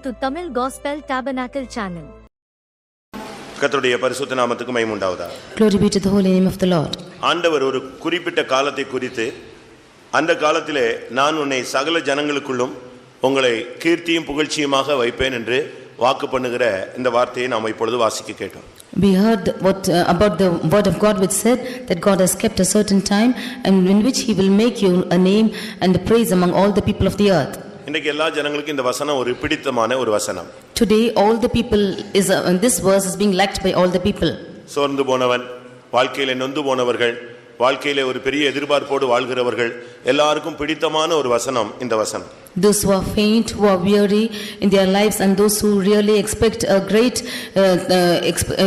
to Tamil Gospel Tabernacle channel. கர்த்தருடைய பரிசுத்த நாமத்துக்கு மகிமை உண்டாவதாக. Glory be to the holy name of the Lord. ஆண்டவர் ஒரு குறிப்பிட்ட காலத்தை குறித்து அந்த காலத்திலே நான் உன்னை சகல ஜனங்களுக்குள்ளும் உங்களை கீர்த்தியும் புகழ்ச்சியுமாக வைப்பேன் என்று வாக்கு பண்ணுகிற இந்த வார்த்தையை நாம் இப்பொழுது வாசிக்க கேட்டோம். We heard about the word of God which said that God has kept a certain time and in which he will make you a name and a praise among all the people of the earth. இன்னைக்கு எல்லா ஜனங்களுக்கும் இந்த வசனம் ஒரு பிடித்தமான ஒரு வசனம். Today all the people this verse is being liked by all the people. சோர்ந்து போனவன், வாழ்க்கையிலே நொந்து போனவர்கள், வாழ்க்கையிலே ஒரு பெரிய எதிர்பார்ப்போடு வாழ்கிறவர்கள் எல்லாருக்கும் பிடித்தமான ஒரு வசனம் இந்த வசனம். Those who are faint, who are weary in their lives, and those who really expect a great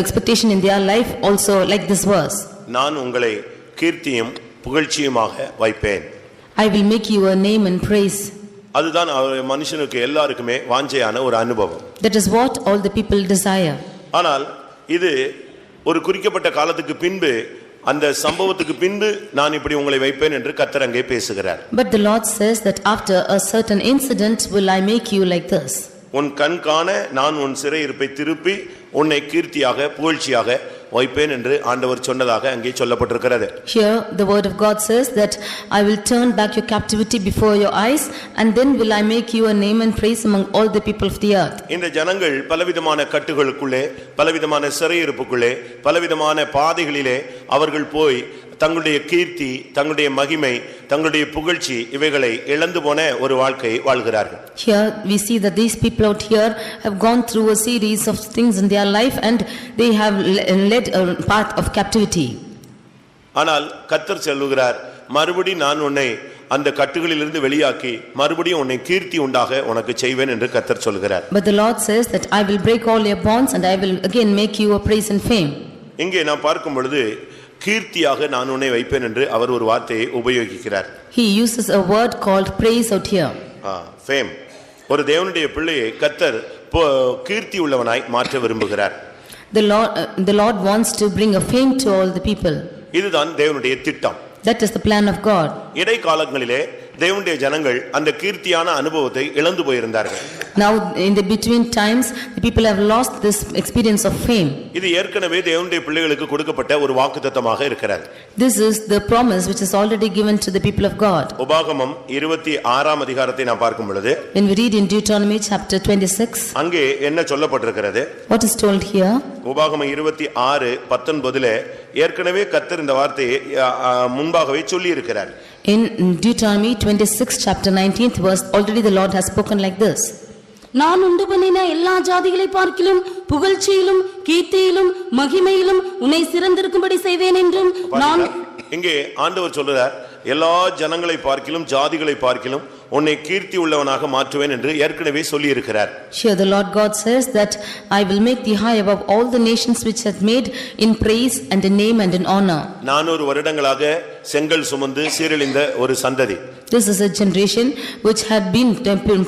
expectation in their life also like this verse. நான் உங்களை கீர்த்தியும் புகழ்ச்சியுமாக வைப்பேன். I will make you a name and praise. அதுதான் மனுஷனுக்கு எல்லாருக்குமே வாஞ்சையான ஒரு அனுபவம். That is what all the people desire. ஆனால் இது ஒரு குறிக்கப்பட்ட காலத்துக்கு பின்பு அந்த சம்பவத்துக்கு பின்பு நான் இப்படி உங்களை வைப்பேன் என்று கர்த்தர் அங்கே பேசுகிறார். But the Lord says that after a certain incident will I make you like this. உன் கண் காண நான் உன் சிறையிருப்பை திருப்பி உன்னை கீர்த்தியாக புகழ்ச்சியாக வைப்பேன் என்று ஆண்டவர் சொன்னதாக அங்கே சொல்லப்பட்டிருக்கிறது. Here the word of God says that I will turn back your captivity before your eyes and then will I make you a name and praise among all the people of the earth. இந்த ஜனங்கள் பலவிதமான கட்டுகளுக்குள்ளே, பலவிதமான சிறையிருப்புக்குள்ளே, பலவிதமான பாதைகளிலே அவர்கள் போய் தங்களுடைய கீர்த்தி, தங்களுடைய மகிமை, தங்களுடைய புகழ்ச்சி இவைகளை இழந்து போன ஒரு வாழ்க்கை வாழ்கிறார்கள். Here we see that these people out here have gone through a series of things in their life and they have led a path of captivity. ஆனால் கர்த்தர் சொல்லுகிறார், மறுபடி நான் உன்னை அந்த கட்டுகளிலிருந்து வெளியாக்கி மறுபடியும் உன்னை கீர்த்தி உண்டாக உனக்கு செய்வேன் என்று கர்த்தர் சொல்கிறார். But the Lord says that I will break all your bonds and I will again make you a praise and fame. இங்கே நாம் பார்க்கும் பொழுது கீர்த்தியாக நான் உன்னை வைப்பேன் என்று அவர் ஒரு வார்த்தையை உபயோகிக்கிறார். He uses a word called praise out here. Fame. ஒரு தேவனுடைய பிள்ளையை கர்த்தர் கீர்த்தி உள்ளவனாய் மாற்ற விரும்புகிறார். The Lord wants to bring a fame to all the people. இதுதான் தேவனுடைய திட்டம். That is the plan of God. இடைக்காலங்களிலே தேவனுடைய ஜனங்கள் அந்த கீர்த்தியான அனுபவத்தை இழந்து போயிருந்தார்கள். Now in the between times the people have lost this experience of fame. இது ஏற்கனவே தேவனுடைய பிள்ளைகளுக்கு கொடுக்கப்பட்ட ஒரு வாக்குத்தத்தமாக இருக்கிறது. This is the promise which is already given to the people of God. உபாகமம் 26ஆம் அதிகாரத்தை நாம் பார்க்கும் பொழுது When we read in Deuteronomy chapter 26, அங்கே என்ன சொல்லப்பட்டிருக்கிறது? what is told here? உபாகமம் 26:19 ஏற்கனவே கர்த்தர் இந்த வார்த்தையை முன்பாகவே சொல்லி இருக்கிறார். In Deuteronomy 26 chapter 19th verse already the Lord has spoken like this. நான் உண்டு பண்ணின எல்லா ஜாதிகளை பார்க்கிலும் புகழ்ச்சியிலும் கீர்த்தியிலும் மகிமையிலும் உன்னை சிறந்திருக்கும்படி செய்வேன் என்றும் நான். இங்கே ஆண்டவர் சொல்றார், எல்லா ஜனங்களை பார்க்கிலும் ஜாதிகளை பார்க்கிலும் உன்னை கீர்த்தி உள்ளவனாக மாற்றுவேன் என்று ஏற்கனவே சொல்லி இருக்கிறார். Here the Lord God says that I will make thee high above all the nations which hath made in praise and in name and in honor. 400 வருடங்களாக செங்கல் சுமந்து சீரழிந்த ஒரு சந்ததி. This is a generation which had been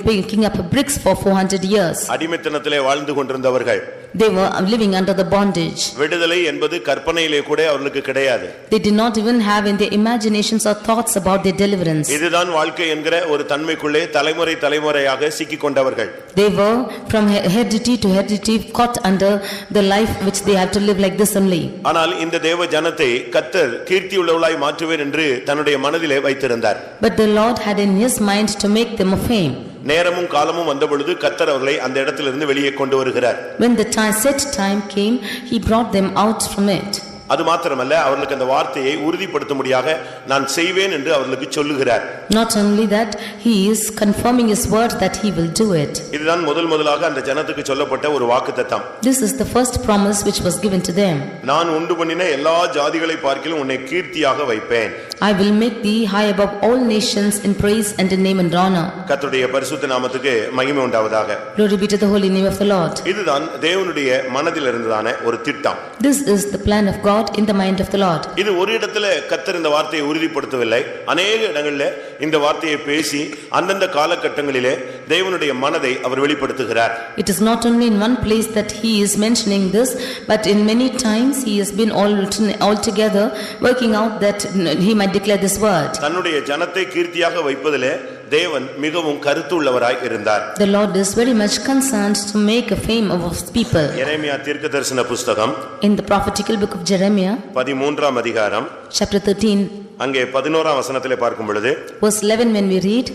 picking up bricks for 400 years. அடிமைத்தனத்திலே வாழ்ந்து கொண்டிருந்தவர்கள். They were living under the bondage. விடுதலை என்பது கற்பனையிலே கூட அவர்களுக்கு கிடையாது. They did not even have in their imaginations or thoughts about their deliverance. இதுதான் வாழ்க்கை என்கிற ஒரு தன்மைக்குள்ளே தலைமுறை தலைமுறையாக சிக்கிக் கொண்டவர்கள். They were from heredity to heredity caught under the life which they have to live like this only. ஆனால் இந்த தேவ ஜனத்தை கர்த்தர் கீர்த்தி உள்ளவளாய் மாற்றுவேன் என்று தன்னுடைய மனதிலே வைத்திருந்தார். But the Lord had in his mind to make them a fame. நேரமும் காலமும் வந்த பொழுது கர்த்தர் அவர்களை அந்த இடத்திலிருந்து வெளியே கொண்டு வருகிறார். When the set time came, he brought them out from it. அது மாத்திரமல்ல, அவர்களுக்கு அந்த வார்த்தையை உறுதிப்படுத்தும்படியாக நான் செய்வேன் என்று அவர்களுக்கு சொல்லுகிறார். Not only that, he is confirming his word that he will do it. இதுதான் முதலாக அந்த ஜனத்துக்கு சொல்லப்பட்ட ஒரு வாக்குத்தத்தம். This is the first promise which was given to them. நான் உண்டு பண்ணின எல்லா ஜாதிகளை பார்க்கிலும் உன்னை கீர்த்தியாக வைப்பேன். I will make thee high above all nations in praise and in name and honor. கர்த்தருடைய பரிசுத்த நாமத்துக்கு மகிமை உண்டாவதாக. Glory be to the holy name of the Lord. இதுதான் தேவனுடைய மனதில் இருந்ததான ஒரு திட்டம். This is the plan of God in the mind of the Lord. இது ஒரு இடத்துல கர்த்தர் இந்த வார்த்தையை உறுதிப்படுத்தவில்லை. अनेक இடங்களிலே இந்த வார்த்தையை பேசி அந்தந்த காலகட்டங்களிலே தேவனுடைய மனதை அவர் வெளிப்படுத்துகிறார். It is not only in one place that he is mentioning this, but in many times he has been all together working out that he might declare this word. தன்னுடைய ஜனத்தை கீர்த்தியாக வைப்பதிலே தேவன் மிகவும் கருத்துள்ளவராய் இருந்தார். The Lord is very much concerned to make a fame of his people. எரேமியா தீர்க்கதரிசன புஸ்தகம் In the prophetical book of Jeremiah, 13ஆம் அதிகாரம் chapter 13, அங்கே 11ஆம் வசனத்திலே பார்க்கும் பொழுது verse 11, when we read,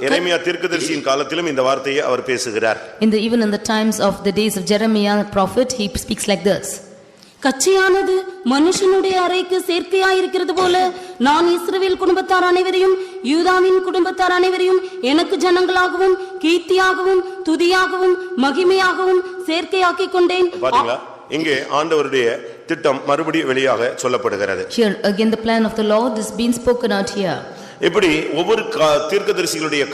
எரேமியா தீர்க்கதரிசியின் காலத்திலும் இந்த வார்த்தையை அவர் பேசுகிறார். even in the times of the days of Jeremiah the prophet, he speaks like this. கச்சையானது மனுஷனுடைய அறைக்கு சேர்க்கையாயிருக்கிறது போல நான் இஸ்ரவேல் குடும்பத்தார் அனைவரையும் யூதாவின் குடும்பத்தார் அனைவரையும் எனக்கு ஜனங்களாகவும் கீர்த்தியாகவும் துதியாகவும் மகிமையாகவும் சேர்க்கையாக்கி கொண்டேன். பாத்தீங்களா, இங்கே ஆண்டவருடைய திட்டம் மறுபடியும் வெளியாக சொல்லப்படுகிறது. Here again the plan of the Lord is being spoken out here. இப்படி ஒவ்வொரு தீர்க்கதரிசிகளுடைய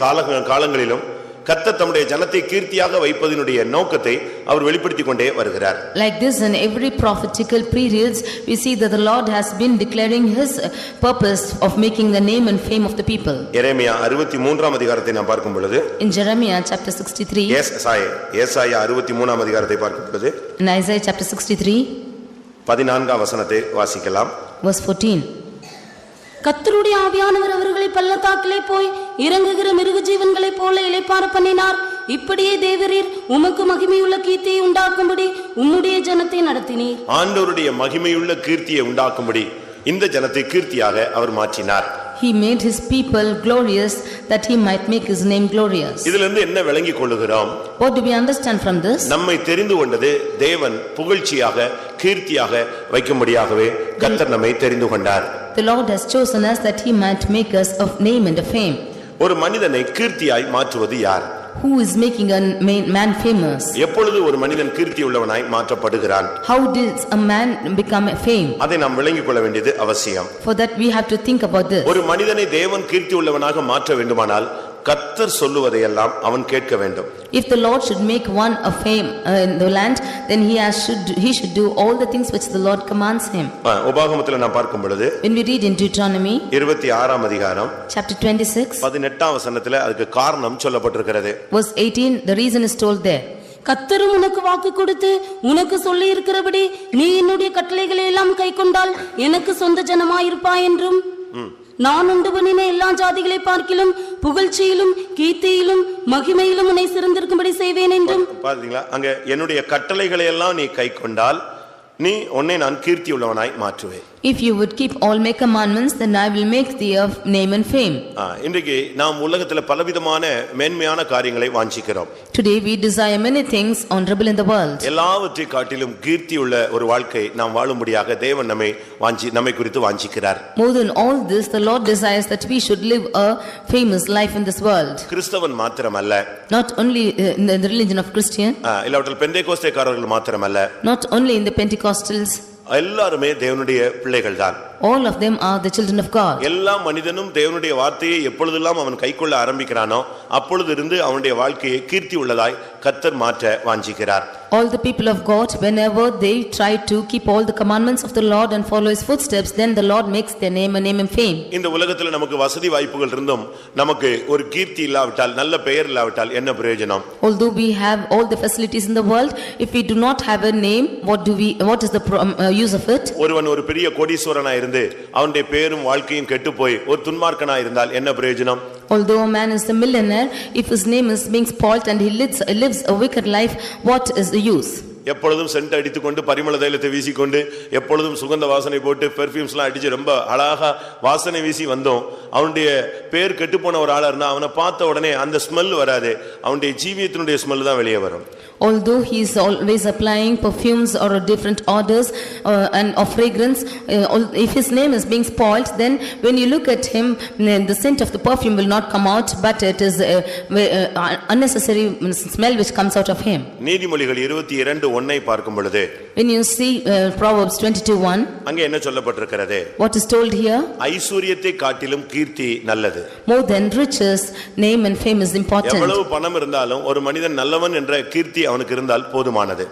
காலங்களிலும் கர்த்தர் தம்முடைய ஜனத்தை கீர்த்தியாக வைப்பதினுடைய நோக்கத்தை அவர் வெளிப்படுத்திக் கொண்டே வருகிறார். Like this, in every prophetical periods we see that the Lord has been declaring his purpose of making the name and fame of the people. எரேமியா 63ஆம் அதிகாரத்தை நாம் பார்க்கும் பொழுது, In Jeremiah chapter 63, ஏசாயா 63ஆம் அதிகாரத்தை பார்க்கும் பொழுது, in Isaiah chapter 63, 14ஆம் வசனத்தை வாசிக்கலாம். verse 14. கர்த்தருடைய ஆவியானவர் அவர்களை பள்ளத்தாக்கிலே போய் இறங்குகிற மிருக ஜீவன்களைப் போல இளைப்பாற பண்ணினார். இப்படியே தேவரீர் உமக்கு மகிமையுள்ள கீர்த்தியை உண்டாக்கும்படி உம்முடைய ஜனத்தை நடத்தினீர். ஆண்டவருடைய மகிமையுள்ள கீர்த்தியை உண்டாக்கும்படி இந்த ஜனத்தை கீர்த்தியாக அவர் மாற்றினார். He made his people glorious that he might make his name glorious. இதிலிருந்து என்ன விளங்கிக் கொள்ளுகிறோம்? What do we understand from this? நம்மை தெரிந்து கொண்டது தேவன் புகழ்ச்சியாக கீர்த்தியாக வைக்கும்படியாகவே கர்த்தர் நம்மை தெரிந்து கொண்டார். The Lord has chosen us that he might make us of name and of fame. ஒரு மனிதனை கீர்த்தியாய் மாற்றுவது யார்? Who is making a man famous? எப்பொழுது ஒரு மனிதன் கீர்த்தி உள்ளவனாய் மாற்றப்படுகிறான்? How does a man become a fame? அதை நாம் விளங்கிக் கொள்ள வேண்டியது அவசியம். For that we have to think about this. ஒரு மனிதனை தேவன் கீர்த்தி உள்ளவனாக மாற்ற வேண்டுமானால் கர்த்தர் சொல்லுவதையெல்லாம் அவன் கேட்க வேண்டும். If the Lord should make one a fame in the land, then he should do all the things which the Lord commands him. உபாகமத்தில் நாம் பார்க்கும் பொழுது, When we read in Deuteronomy 26ஆம் அதிகாரம் chapter 26, 18ஆம் வசனத்தில் அதுக்கு காரணம் சொல்லப்பட்டிருக்கிறது. verse 18, the reason is told there. கர்த்தரும் உனக்கு வாக்கு கொடுத்து உனக்கு சொல்லி இருக்கிறபடி நீ என்னுடைய கட்டளைகளை எல்லாம் கைக்கொண்டால் எனக்கு சொந்த ஜனமாயிருப்பாய் என்றும் நான் உண்டு பண்ணின எல்லா ஜாதிகளை பார்க்கிலும் புகழ்ச்சியிலும் கீர்த்தியிலும் மகிமையிலும் உன்னை சிறந்திருக்கும்படி செய்வேன் என்றும். பாத்தீங்களா, அங்க என்னுடைய கட்டளைகளை எல்லாம் நீ கைக்கொண்டால் உன்னை நான் கீர்த்தி உள்ளவனாய் மாற்றுவேன். If you would keep all my commandments, then I will make thee of name and fame. இன்றைக்கு நாம் உலகத்துல பலவிதமான மேன்மையான காரியங்களை வாஞ்சிக்கிறோம். Today we desire many things honorable in the world. எல்லாவற்றை காட்டிலும் கீர்த்தி உள்ள ஒரு வாழ்க்கை நாம் வாழும்படியாக தேவன் நம்மை குறித்து வாஞ்சிக்கிறார். More than all this, the Lord desires that we should live a famous life in this world. கிறிஸ்தவன் மாத்திரமல்ல, Not only in the religion of Christian, இல்லாவிட்டால் பெந்தேகோஸ்தேக்காரர்கள் மாத்திரமல்ல, not only in the Pentecostals, எல்லாருமே தேவனுடைய பிள்ளைகள் தான். all of them are the children of God. எல்லா மனிதனும் தேவனுடைய வார்த்தையை எப்பொழுதெல்லாம் அவன் கைக்கொள்ள ஆரம்பிக்கிறானோ அப்பொழுது இருந்து அவனுடைய வாழ்க்கையை கீர்த்தி உள்ளதாய் கர்த்தர் மாற்ற வாஞ்சிக்கிறார். All the people of God, whenever they try to keep all the commandments of the Lord and follow his footsteps, then the Lord makes their name a name and fame. இந்த உலகத்துல நமக்கு வசதி வாய்ப்புகள் இருந்தும் நமக்கு ஒரு கீர்த்தி இல்லாவிட்டால், நல்ல பெயர் இல்லாவிட்டால் என்ன பிரயோஜனம்? Although we have all the facilities in the world, if we do not have a name, what is the use of it? ஒருவன் ஒரு பெரிய கோடீஸ்வரனா இருந்து அவனுடைய பேரும் வாழ்க்கையும் கெட்டு போய் ஒரு துன்மார்க்கனா இருந்தால் என்ன பிரயோஜனம்? Although a man is a millionaire, if his name is being spoiled and he lives a wicked life, what is the use? எப்பொழுதும் சென்ட் அடித்துக்கொண்டு பரிமள தைலத்தை வீசிக்கொண்டு எப்பொழுதும் சுகந்த வாசனை போட்டு பெர்ஃபியூம்ஸ்லாம் அடிச்சு ரொம்ப அழகா வாசனை வீசி வந்தோம், அவனுடைய பேர் கெட்டுப்போன ஒரு ஆளா இருந்தா அவனை பார்த்த உடனே அந்த ஸ்மெல் வராது, அவனுடைய ஜீவியத்தினுடைய ஸ்மெல் தான் வெளியே வரும். Although he is always applying perfumes or different odors and of fragrance, if his name is being spoiled, then when you look at him, the scent of the perfume will not come out, but it is unnecessary smell which comes out of him. நீதிமொழிகள் 22:1 பார்க்கும் பொழுது, when you see Proverbs 22:1, அங்கே என்ன சொல்லப்பட்டிருக்கிறது? what is told here? ஐஸ்வரியத்தை காட்டிலும் கீர்த்தி நல்லது. More than riches, name and fame is important. எவ்வளவு பணம் இருந்தாலும் ஒரு மனிதன் நல்லவன் என்ற கீர்த்தி அவனுக்கு இருந்தால் போதுமானது.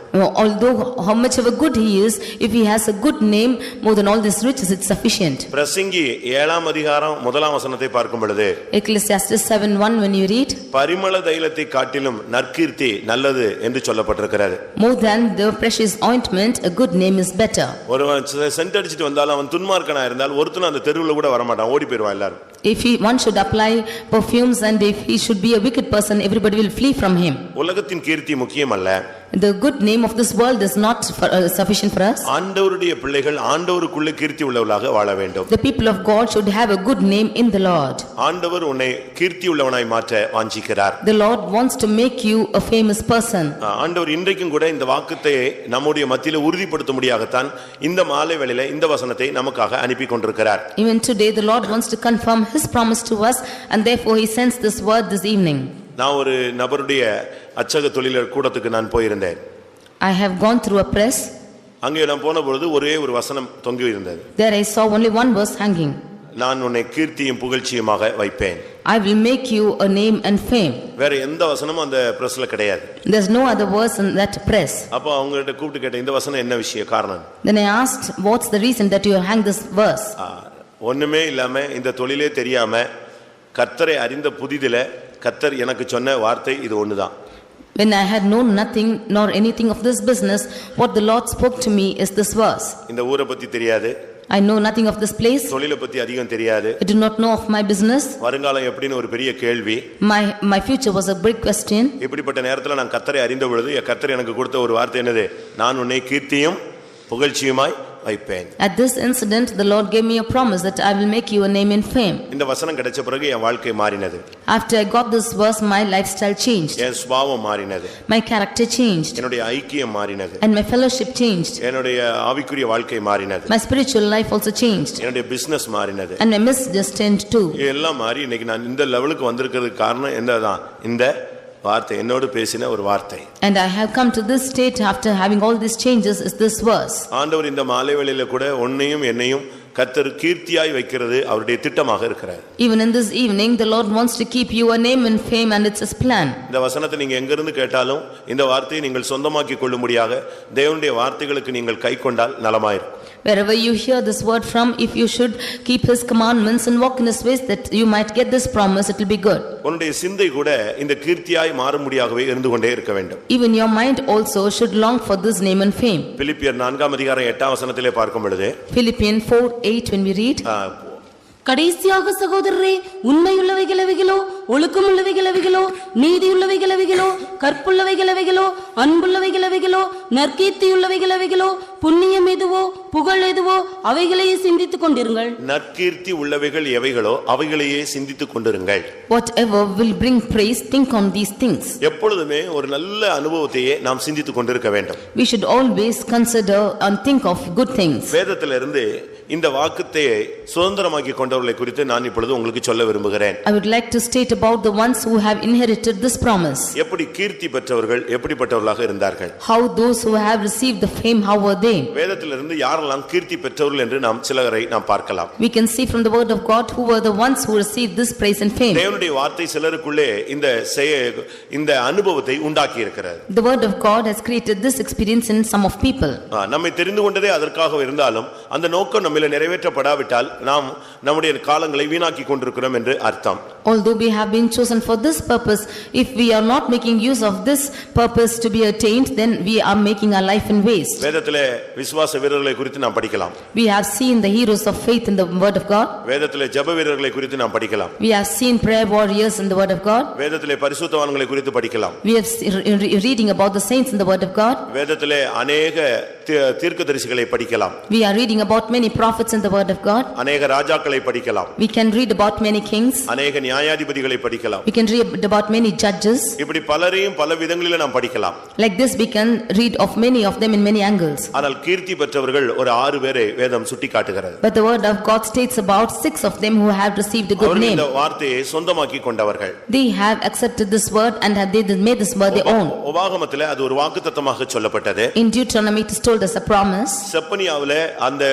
Although how much of a good he is, if he has a good name, more than all these riches, it's sufficient. பிரசங்கி 7ஆம் அதிகாரம் 1ஆம் வசனத்தை பார்க்கும் பொழுது Ecclesiastes 7:1 when you read, பரிமள தைலத்தை காட்டிலும் நற்கீர்த்தி நல்லது என்று சொல்லப்பட்டிருக்கிறது. more than the precious ointment, a good name is better. ஒருவன் சென்ட் அடிச்சிட்டு வந்தாலும் அவன் துன்மார்க்கனா இருந்தால் ஒருத்தனும் அந்த தெருவுல கூட வர மாட்டான், ஓடி போயிடுவான் எல்லாரும். If one should apply perfumes and if he should be a wicked person, everybody will flee from him. உலகத்தின் கீர்த்தி முக்கியம் அல்ல. The good name of this world is not sufficient for us. ஆண்டவருடைய பிள்ளைகள் ஆண்டவருக்குள்ள கீர்த்தி உள்ளவர்களாக வாழ வேண்டும். The people of God should have a good name in the Lord. ஆண்டவர் உன்னை கீர்த்தி உள்ளவனாய் மாற்ற வாஞ்சிக்கிறார். The Lord wants to make you a famous person. ஆண்டவர் இன்றைக்கும் கூட இந்த வாக்குத்தை நம்முடைய மத்தியில உறுதிப்படுத்தும்படியாகத்தான் இந்த மாலை வேளையில இந்த வசனத்தை நமக்காக அனுப்பி கொண்டிருக்கிறார். Even today the Lord wants to confirm his promise to us, and therefore he sends this word this evening. நான் ஒரு நபருடைய அச்சக தொழிலர் கூடத்துக்கு நான் போயிருந்தேன். I have gone through a press. அங்கே நான் போன பொழுது ஒரே ஒரு வசனம் தொங்கி இருந்தது. There I saw only one verse hanging. நான் உன்னை கீர்த்தியும் புகழ்ச்சியுமாக வைப்பேன். I will make you a name and fame. வேற எந்த வசனமும் அந்த பிரஸ்ல கிடையாது. There's no other verse in that press. அப்ப அவங்ககிட்ட கூப்பிட்டு கேட்டேன், இந்த வசனம் என்ன விஷயம், காரணம்? Then I asked, what's the reason that you hang this verse? ஒண்ணுமே இல்லாம இந்த தொழிலே தெரியாம கர்த்தரை அறிந்த புதிதில கர்த்தர் எனக்கு சொன்ன வார்த்தை இது ஒண்ணுதான். When I had known nothing nor anything of this business, what the Lord spoke to me is this verse. இந்த ஊரை பத்தி தெரியாது. I know nothing of this place. தொழிலை பத்தி அதிகம் தெரியாது. I do not know of my business. வருங்காலம் எப்படின்னு ஒரு பெரிய கேள்வி. My future was a big question. இப்படிப்பட்ட நேரத்துல நான் கர்த்தரை அறிந்த பொழுது கர்த்தர் எனக்கு கொடுத்த ஒரு வார்த்தை என்னது? நான் உன்னை கீர்த்தியும் புகழ்ச்சியுமாய் வைப்பேன். At this incident the Lord gave me a promise that I will make you a name and fame. இந்த வசனம் கிடைச்ச பிறகு என் வாழ்க்கை மாறினது. After I got this verse, my lifestyle changed. என் சுபாவம் மாறினது. My character changed. என்னுடைய ஐக்கியம் மாறினது. And my fellowship changed. என்னுடைய ஆவிக்குரிய வாழ்க்கை மாறினது. My spiritual life also changed. என்னுடைய பிசினஸ் மாறினது. And my business changed too. எல்லாம் மாறி இன்னைக்கு நான் இந்த லெவலுக்கு வந்திருக்கிறதுக்கு காரணம் என்னதான்? இந்த வார்த்தை, என்னோடு பேசின ஒரு வார்த்தை. And I have come to this state after having all these changes is this verse. ஆண்டவர் இந்த மாலை வேளையில கூட உன்னையும் என்னையும் கர்த்தர் கீர்த்தியாய் வைக்கிறது அவருடைய திட்டமாக இருக்கிறது. Even in this evening the Lord wants to keep you a name and fame, and it's his plan. இந்த வசனத்தை நீங்க எங்க இருந்து கேட்டாலும் இந்த வார்த்தையை நீங்கள் சொந்தமாக்கிக் கொள்ளும்படியாக தேவனுடைய வார்த்தைகளுக்கு நீங்கள் கைக்கொண்டால் நலமாயிருக்கும். Wherever you hear this word from, if you should keep his commandments and walk in his ways, that you might get this promise, it will be good. உன்னுடைய சிந்தை கூட இந்த கீர்த்தியாய் மாறும்படியாகவே இருந்து கொண்டே இருக்க வேண்டும். Even your mind also should long for this name and fame. பிலிப்பியர் 4ஆம் அதிகாரம் 8ஆம் வசனத்திலே பார்க்கும் பொழுது Philippians 4:8 when we read, கடைசியாக சகோதரரே, உண்மையுள்ளவைகள் எவைகளோ, ஒழுக்கமுள்ளவைகள் எவைகளோ, நீதியுள்ளவைகள் எவைகளோ, கற்புள்ளவைகள் எவைகளோ, அன்புள்ளவைகள் எவைகளோ, நற்கீர்த்தியுள்ளவைகள் எவைகளோ, புண்ணியம் எதுவோ, புகழ் எதுவோ, அவைகளையே சிந்தித்துக் கொண்டிருங்கள். நற்கீர்த்தி உள்ளவைகள் எவைகளோ அவைகளையே சிந்தித்துக் கொண்டிருங்கள். whatever will bring praise, think on these things. எப்பொழுதுமே ஒரு நல்ல அனுபவத்தையே நாம் சிந்தித்துக் கொண்டிருக்க வேண்டும். We should always consider and think of good things. வேதத்திலிருந்து இந்த வாக்குத்தை சுதந்திரமாக்கி கொண்டவர்களை குறித்து நான் இப்பொழுது உங்களுக்கு சொல்ல விரும்புகிறேன். I would like to state about the ones who have inherited this promise. எப்படி கீர்த்தி பெற்றவர்கள் எப்படிப்பட்டவர்களாக இருந்தார்கள்? How those who have received the fame, how were they? வேதத்திலிருந்து யாரெல்லாம் கீர்த்தி பெற்றவர்கள் என்று நாம் சிலரை நாம் பார்க்கலாம். We can see from the word of God who were the ones who received this praise and fame. தேவனுடைய வார்த்தை சிலருக்குள்ளே இந்த அனுபவத்தை உண்டாக்கி இருக்கிறது. The word of God has created this experience in some of people. நம்மை தெரிந்து கொண்டதே அதற்காக இருந்தாலும் அந்த நோக்கம் நம்மில நிறைவேற்றப்படாவிட்டால் நாம் நம்முடைய காலங்களை வீணாக்கி கொண்டிருக்கிறோம் என்று அர்த்தம். Although we have been chosen for this purpose, if we are not making use of this purpose to be attained, then we are making our life in waste. வேதத்திலே விசுவாச வீரர்களை குறித்து நாம் படிக்கலாம். We have seen the heroes of faith in the word of God. வேதத்திலே ஜெப வீரர்களை குறித்து நாம் படிக்கலாம். We have seen prayer warriors in the word of God. வேதத்திலே பரிசுத்தவான்களை குறித்து படிக்கலாம். We have reading about the saints in the word of God. வேதத்திலே அநேக தீர்க்கதரிசிகளை படிக்கலாம். We are reading about many prophets in the word of God. அநேக ராஜாக்களை படிக்கலாம். We can read about many kings. அநேக நியாயாதிபதிகளை படிக்கலாம். We can read about many judges. இப்படி பலரையும் பல விதங்களிலே நாம் படிக்கலாம். Like this we can read of many of them in many angles. ஆனால் கீர்த்தி பெற்றவர்கள் ஒரு 6 பேரை வேதம் சுட்டிக்காட்டுகிறது. But the word of God states about 6 of them who have received a good அவர்கள் name. இந்த வார்த்தையை சொந்தமாக்கி கொண்டவர்கள். They have accepted this word and have they made this word their own. உபாகமத்திலே அது ஒரு வாக்குத்தத்தமாக சொல்லப்பட்டது. In Deuteronomy it is told told us a promise. செப்பனியாவிலே அந்த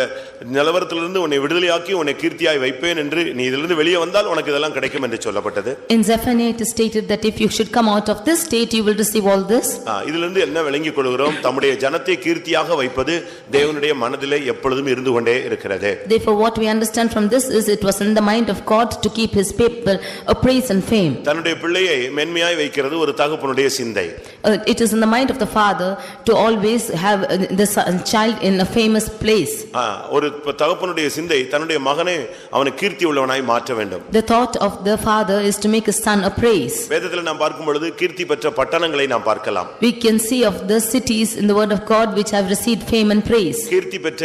நிலவரத்திலிருந்து உன்னை விடுதலையாக்கி உன்னை கீர்த்தியாய் வைப்பேன் என்று நீ இதிலிருந்து வெளியே வந்தால் உனக்கு இதெல்லாம் கிடைக்கும் என்று சொல்லப்பட்டது. In Zephaniah it is stated that if you should come out of this state you will receive all this. இதிலிருந்து என்ன விளங்கிக் கொள்கிறோம்? தம்முடைய ஜனத்தை கீர்த்தியாக வைப்பது தேவனுடைய மனதிலே எப்பொழுதும் இருந்து கொண்டே இருக்கிறது. Therefore what we understand from this is it was in the mind of God to keep his people a praise and fame. தன்னுடைய பிள்ளையை மென்மையாய் வைக்கிறது ஒரு தகப்பனுடைய சிந்தை. It is in the mind of the father to always have the child in a famous place. ஒரு தகப்பனுடைய சிந்தை தன்னுடைய மகனை அவனை கீர்த்தி உள்ளவனாய் மாற்ற வேண்டும். The thought of the father is to make his son a praise. வேதத்தில் நாம் பார்க்கும் பொழுது கீர்த்தி பெற்ற பட்டணங்களை நாம் பார்க்கலாம். We can see of the cities in the word of God which have received fame and praise. கீர்த்தி பெற்ற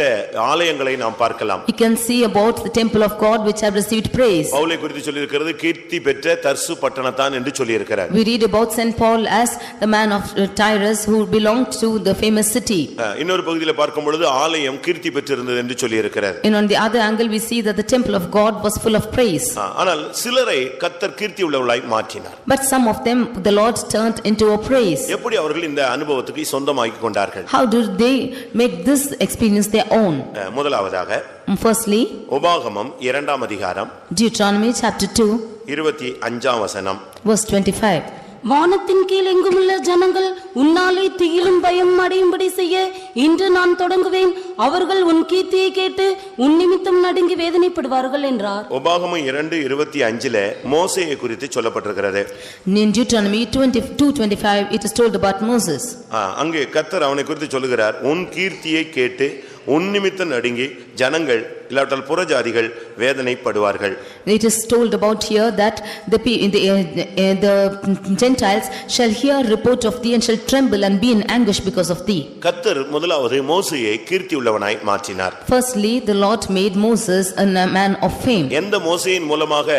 ஆலயங்களை நாம் பார்க்கலாம். We can see about the temple of God which have received praise. பவுலை குறித்து சொல்லி இருக்கிறது கீர்த்தி பெற்ற தர்சு பட்டணத்தான் என்று சொல்லி இருக்கிறார். We read about Saint Paul as the man of Tyrus who belonged to the famous city. இன்னொரு பகுதியில் பார்க்கும் பொழுது ஆலயம் கீர்த்தி பெற்றிருந்தது என்று சொல்லி இருக்கிறார். And on the other angle we see that the temple of God was full of praise. ஆனால் சிலரை கர்த்தர் கீர்த்தி உள்ளவர்களாய் மாற்றினார். But some of them the Lord turned into a praise. எப்படி அவர்கள் இந்த அனுபவத்துக்கு சொந்தமாக்கிக் கொண்டார்கள்? How did they make this experience their own? முதலாவதாக Firstly, உபாகமம் 2ஆம் அதிகாரம் Deuteronomy chapter 2 25ஆம் வசனம். verse 25. வானத்தின் கீழ் எங்குமுள்ள ஜனங்கள் உன்னாலே திகிலும் பயம் அடையும்படி செய்ய இன்று நான் தொடங்குவேன். அவர்கள் உன் கீர்த்தியை கேட்டு உன் நிமித்தம் நடுங்கி வேதனைப்படுவார்கள் என்றார். உபாகமம் 2:25 மோசேயை குறித்து சொல்லப்பட்டிருக்கிறது. In Deuteronomy 22:25 it is told about Moses. அங்கே கர்த்தர் அவனை குறித்து சொல்லுகிறார், உன் கீர்த்தியை கேட்டு உன் நிமித்தம் நடுங்கி ஜனங்கள் இல்லாவிட்டால் புறஜாதிகள் வேதனைப்படுவார்கள். It is told about here that the Gentiles shall hear report of thee and shall tremble and be in anguish because of thee. கர்த்தர் முதலாவது மோசேயை கீர்த்தி உள்ளவனாய் மாற்றினார். Firstly, the Lord made Moses a man of fame. எந்த மோசேயின் மூலமாக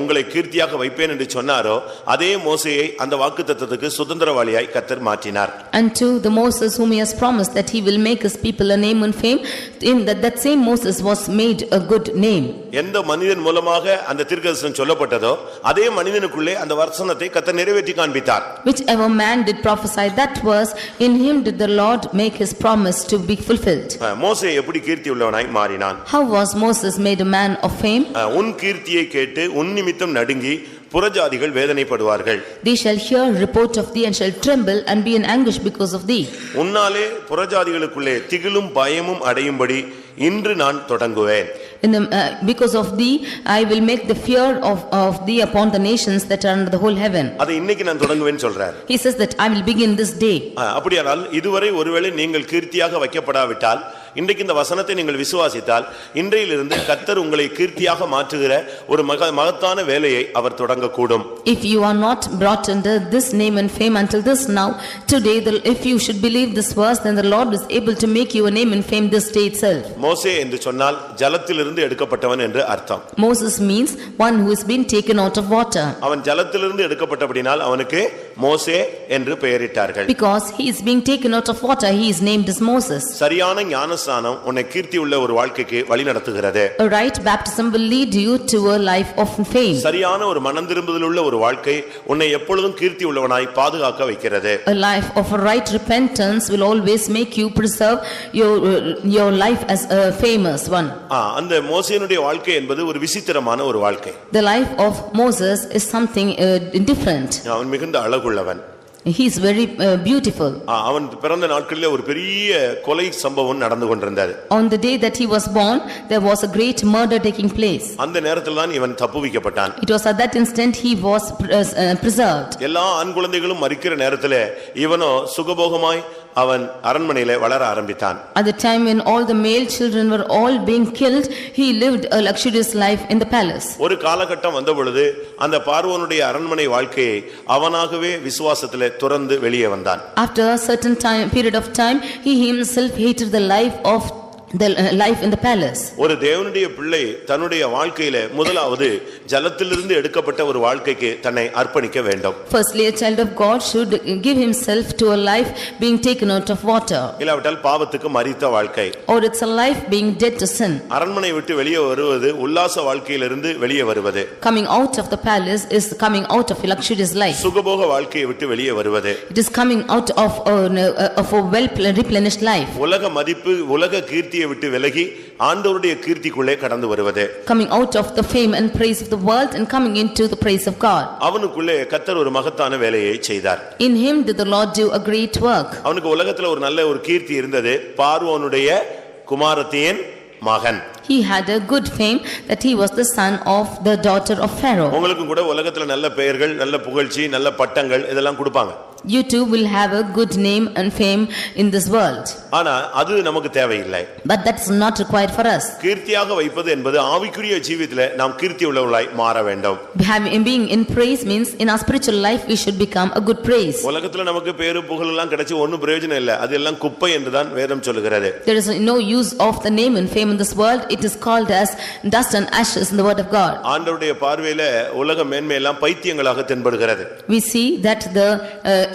உங்களை கீர்த்தியாக வைப்பேன் என்று சொன்னாரோ அதே மோசேயை அந்த வாக்குத்தத்தத்துக்கு சுதந்திரவாளியாய் கர்த்தர் மாற்றினார். And to the Moses whom he has promised that he will make his people a name and fame, in that same Moses was made a good name. எந்த மனிதன் மூலமாக அந்த தீர்க்கதரிசனம் சொல்லப்பட்டதோ அதே மனிதனுக்குள்ளே அந்த வசனத்தை கர்த்தர் நிறைவேற்றி காண்பித்தார். Whichever man did prophesy that verse, in him did the Lord make his promise to be fulfilled. மோசே எப்படி கீர்த்தி உள்ளவனாய் மாறினான்? How was Moses made a man of fame? உன் கீர்த்தியை கேட்டு உன் நிமித்தம் நடுங்கி புறஜாதிகள் வேதனைப்படுவார்கள். They shall hear report of thee and shall tremble and be in anguish because of thee. உன்னாலே புறஜாதிகளுக்குள்ளே திகிலும் பயமும் அடையும்படி இன்று நான் தொடங்குவேன். Because of thee I will make the fear of thee upon the nations that are under the whole heaven. அதை இன்னைக்கு நான் தொடங்குவேன் சொல்றார். He says that I will begin this day. அப்படியானால் இதுவரை ஒருவேளை நீங்கள் கீர்த்தியாக வைக்கப்படாவிட்டால் இன்றைக்கு இந்த வசனத்தை நீங்கள் விசுவாசித்தால் இன்றையிலிருந்து கர்த்தர் உங்களை கீர்த்தியாக மாற்றுகிற ஒரு மகத்தான வேலையை அவர் தொடங்கக்கூடும். If you are not brought under this name and fame until this now, today if you should believe this verse, then the Lord is able to make you a name and fame this day itself. மோசே என்று சொன்னால் ஜலத்திலிருந்து எடுக்கப்பட்டவன் என்று அர்த்தம். Moses means one who has been taken out of water. அவன் ஜலத்திலிருந்து எடுக்கப்பட்டபடியால் அவனுக்கு மோசே என்று பெயரிட்டார்கள். Because he is being taken out of water, he is named as Moses. சரியான ஞானஸ்நானம் உன்னை கீர்த்தி உள்ள ஒரு வாழ்க்கைக்கு வழி நடத்துகிறது. A right baptism will lead you to a life of fame. சரியான ஒரு மனந்திரும்புதல் உள்ள ஒரு வாழ்க்கை உன்னை எப்பொழுதும் கீர்த்தி உள்ளவனாய் பாதுகாக்க வைக்கிறது. A life of a right repentance will always make you preserve your life as a famous one. அந்த மோசேயினுடைய வாழ்க்கை என்பது ஒரு விசித்திரமான ஒரு வாழ்க்கை. The life of Moses is something different. அவன் மிகுந்த அழகுள்ளவன். He is very beautiful. அவன் பிறந்த நாட்களிலே ஒரு பெரிய கொலை சம்பவம் நடந்து கொண்டிருந்தது. On the day that he was born, there was a great murder taking place. அந்த நேரத்தில் தான் இவன் தப்புவிக்கப்பட்டான். It was at that instant he was preserved. எல்லா ஆண் குழந்தைகளும் மரிக்கிற நேரத்திலே இவனோ சுகபோகமாய் அவன் அரண்மனையிலே வளர ஆரம்பித்தான். At the time when all the male children were all being killed, he lived a luxurious life in the palace. ஒரு காலகட்டம் வந்த பொழுது அந்த பார்வோனுடைய அரண்மனை வாழ்க்கையை அவனாகவே விசுவாசத்திலே துறந்து வெளியே வந்தான். After a certain period of time, he himself hated the life of the life in the palace. ஒரு தேவனுடைய பிள்ளை தன்னுடைய வாழ்க்கையில முதலாவது ஜலத்திலிருந்து எடுக்கப்பட்ட ஒரு வாழ்க்கைக்கு தன்னை அர்ப்பணிக்க வேண்டும். Firstly, a child of God should give himself to a life being taken out of water. இல்லாவிட்டால் பாவத்துக்கு மரித்த வாழ்க்கை. Or it's a life being dead to sin. அரண்மனை விட்டு வெளியே வருவது உல்லாச வாழ்க்கையிலிருந்து வெளியே வருவது. Coming out of the palace is coming out of a luxurious life. சுகபோக வாழ்க்கையை விட்டு வெளியே வருவது. It is coming out of a well replenished life. உலக மதிப்பு உலக கீர்த்தியை விட்டு விலகி ஆண்டவருடைய கீர்த்திக்குள்ளே கடந்து வருவது. Coming out of the fame and praise of the world and coming into the praise of God. அவனுக்குள்ளே கர்த்தர் ஒரு மகத்தான வேலையை செய்தார். In him did the Lord do a great work. அவனுக்கு உலகத்துல ஒரு நல்ல ஒரு கீர்த்தி இருந்தது. பார்வோனுடைய குமாரத்தியின் மகன். He had a good fame that he was the son of the daughter of Pharaoh. உங்களுக்கு கூட உலகத்துல நல்ல பெயர்கள், நல்ல புகழ்ச்சி, நல்ல பட்டங்கள் இதெல்லாம் கொடுப்பாங்க. You too will have a good name and fame in this world. ஆனா அது நமக்கு தேவையில்லை. But that's not required for us. கீர்த்தியாக வைப்பது என்பது ஆவிக்குரிய ஜீவிதத்திலே நாம் கீர்த்தி உள்ளவர்களாய் மாற வேண்டும். Being in praise means in our spiritual life we should become a good praise. உலகத்துல நமக்கு பேரு புகழ் எல்லாம் கிடைச்சு ஒண்ணும் பிரயோஜனம் இல்ல. அதெல்லாம் குப்பை என்றுதான் வேதம் சொல்லுகிறது. There is no use of the name and fame in this world. It is called as dust and ashes in the word of God. ஆண்டவருடைய பார்வையில உலக மேன்மை எல்லாம் பைத்தியங்களாக தென்படுகிறது. We see that the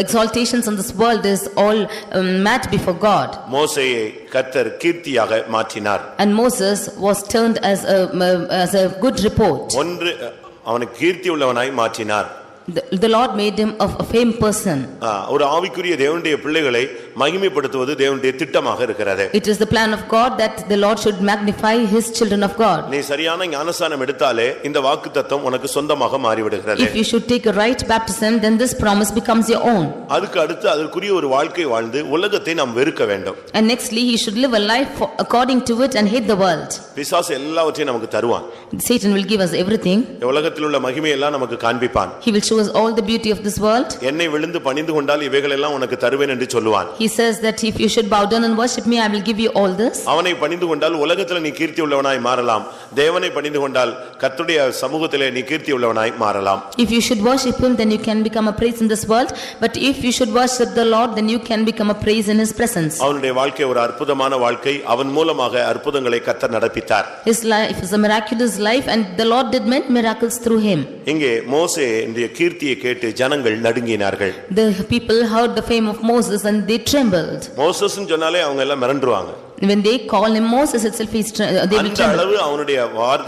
exaltations in this world is all mad before God. மோசேயை கர்த்தர் கீர்த்தியாக மாற்றினார். And Moses was turned as a good report. ஒன்று அவனை கீர்த்தி உள்ளவனாய் மாற்றினார். The Lord made him a fame person. ஒரு ஆவிக்குரிய தேவனுடைய பிள்ளைகளை மகிமைப்படுத்துவது தேவனுடைய திட்டமாக இருக்கிறது. It is the plan of God that the Lord should magnify his children of God. நீ சரியான ஞானஸ்நானம் எடுத்தாலே இந்த வாக்குத்தத்தம் உனக்கு சொந்தமாக மாறிவிடுகிறது. If you should take a right baptism, then this promise becomes your own. அதுக்கு அடுத்து அதற்குரிய ஒரு வாழ்க்கை வாழ்ந்து உலகத்தை நாம் வெறுக்க வேண்டும். And nextly he should live a life according to it and hate the world. பிசாசு எல்லாவற்றையும் நமக்கு தருவான். Satan will give us everything. உலகத்தில் உள்ள மகிமை எல்லாம் நமக்கு காண்பிப்பான். He will show us all the beauty of this world. என்னை விழுந்து பணிந்து கொண்டால் இவைகள் எல்லாம் உனக்கு தருவேன் என்று சொல்லுவான். He says that if you should bow down and worship me, I will give you all this. அவனை பணிந்து கொண்டால் உலகத்தில் நீ கீர்த்தி உள்ளவனாய் மாறலாம். தேவனை பணிந்து கொண்டால் கர்த்தருடைய சமூகத்திலே நீ கீர்த்தி உள்ளவனாய் மாறலாம். If you should worship him, then you can become a praise in this world. But if you should worship the Lord, then you can become a praise in his presence. அவனுடைய வாழ்க்கை ஒரு அற்புதமான வாழ்க்கை. அவன் மூலமாக அற்புதங்களை கர்த்தர் நடப்பித்தார். His life is a miraculous life and the Lord did many miracles through him. இங்கே மோசேயுடைய கீர்த்தியை கேட்டு ஜனங்கள் நடுங்கினார்கள். The people heard the fame of Moses and they trembled. மோசேஸ்னு சொன்னாலே அவங்க எல்லாம் மிரண்டுவாங்க. When they call him Moses itself, they will அந்த tremble. அளவு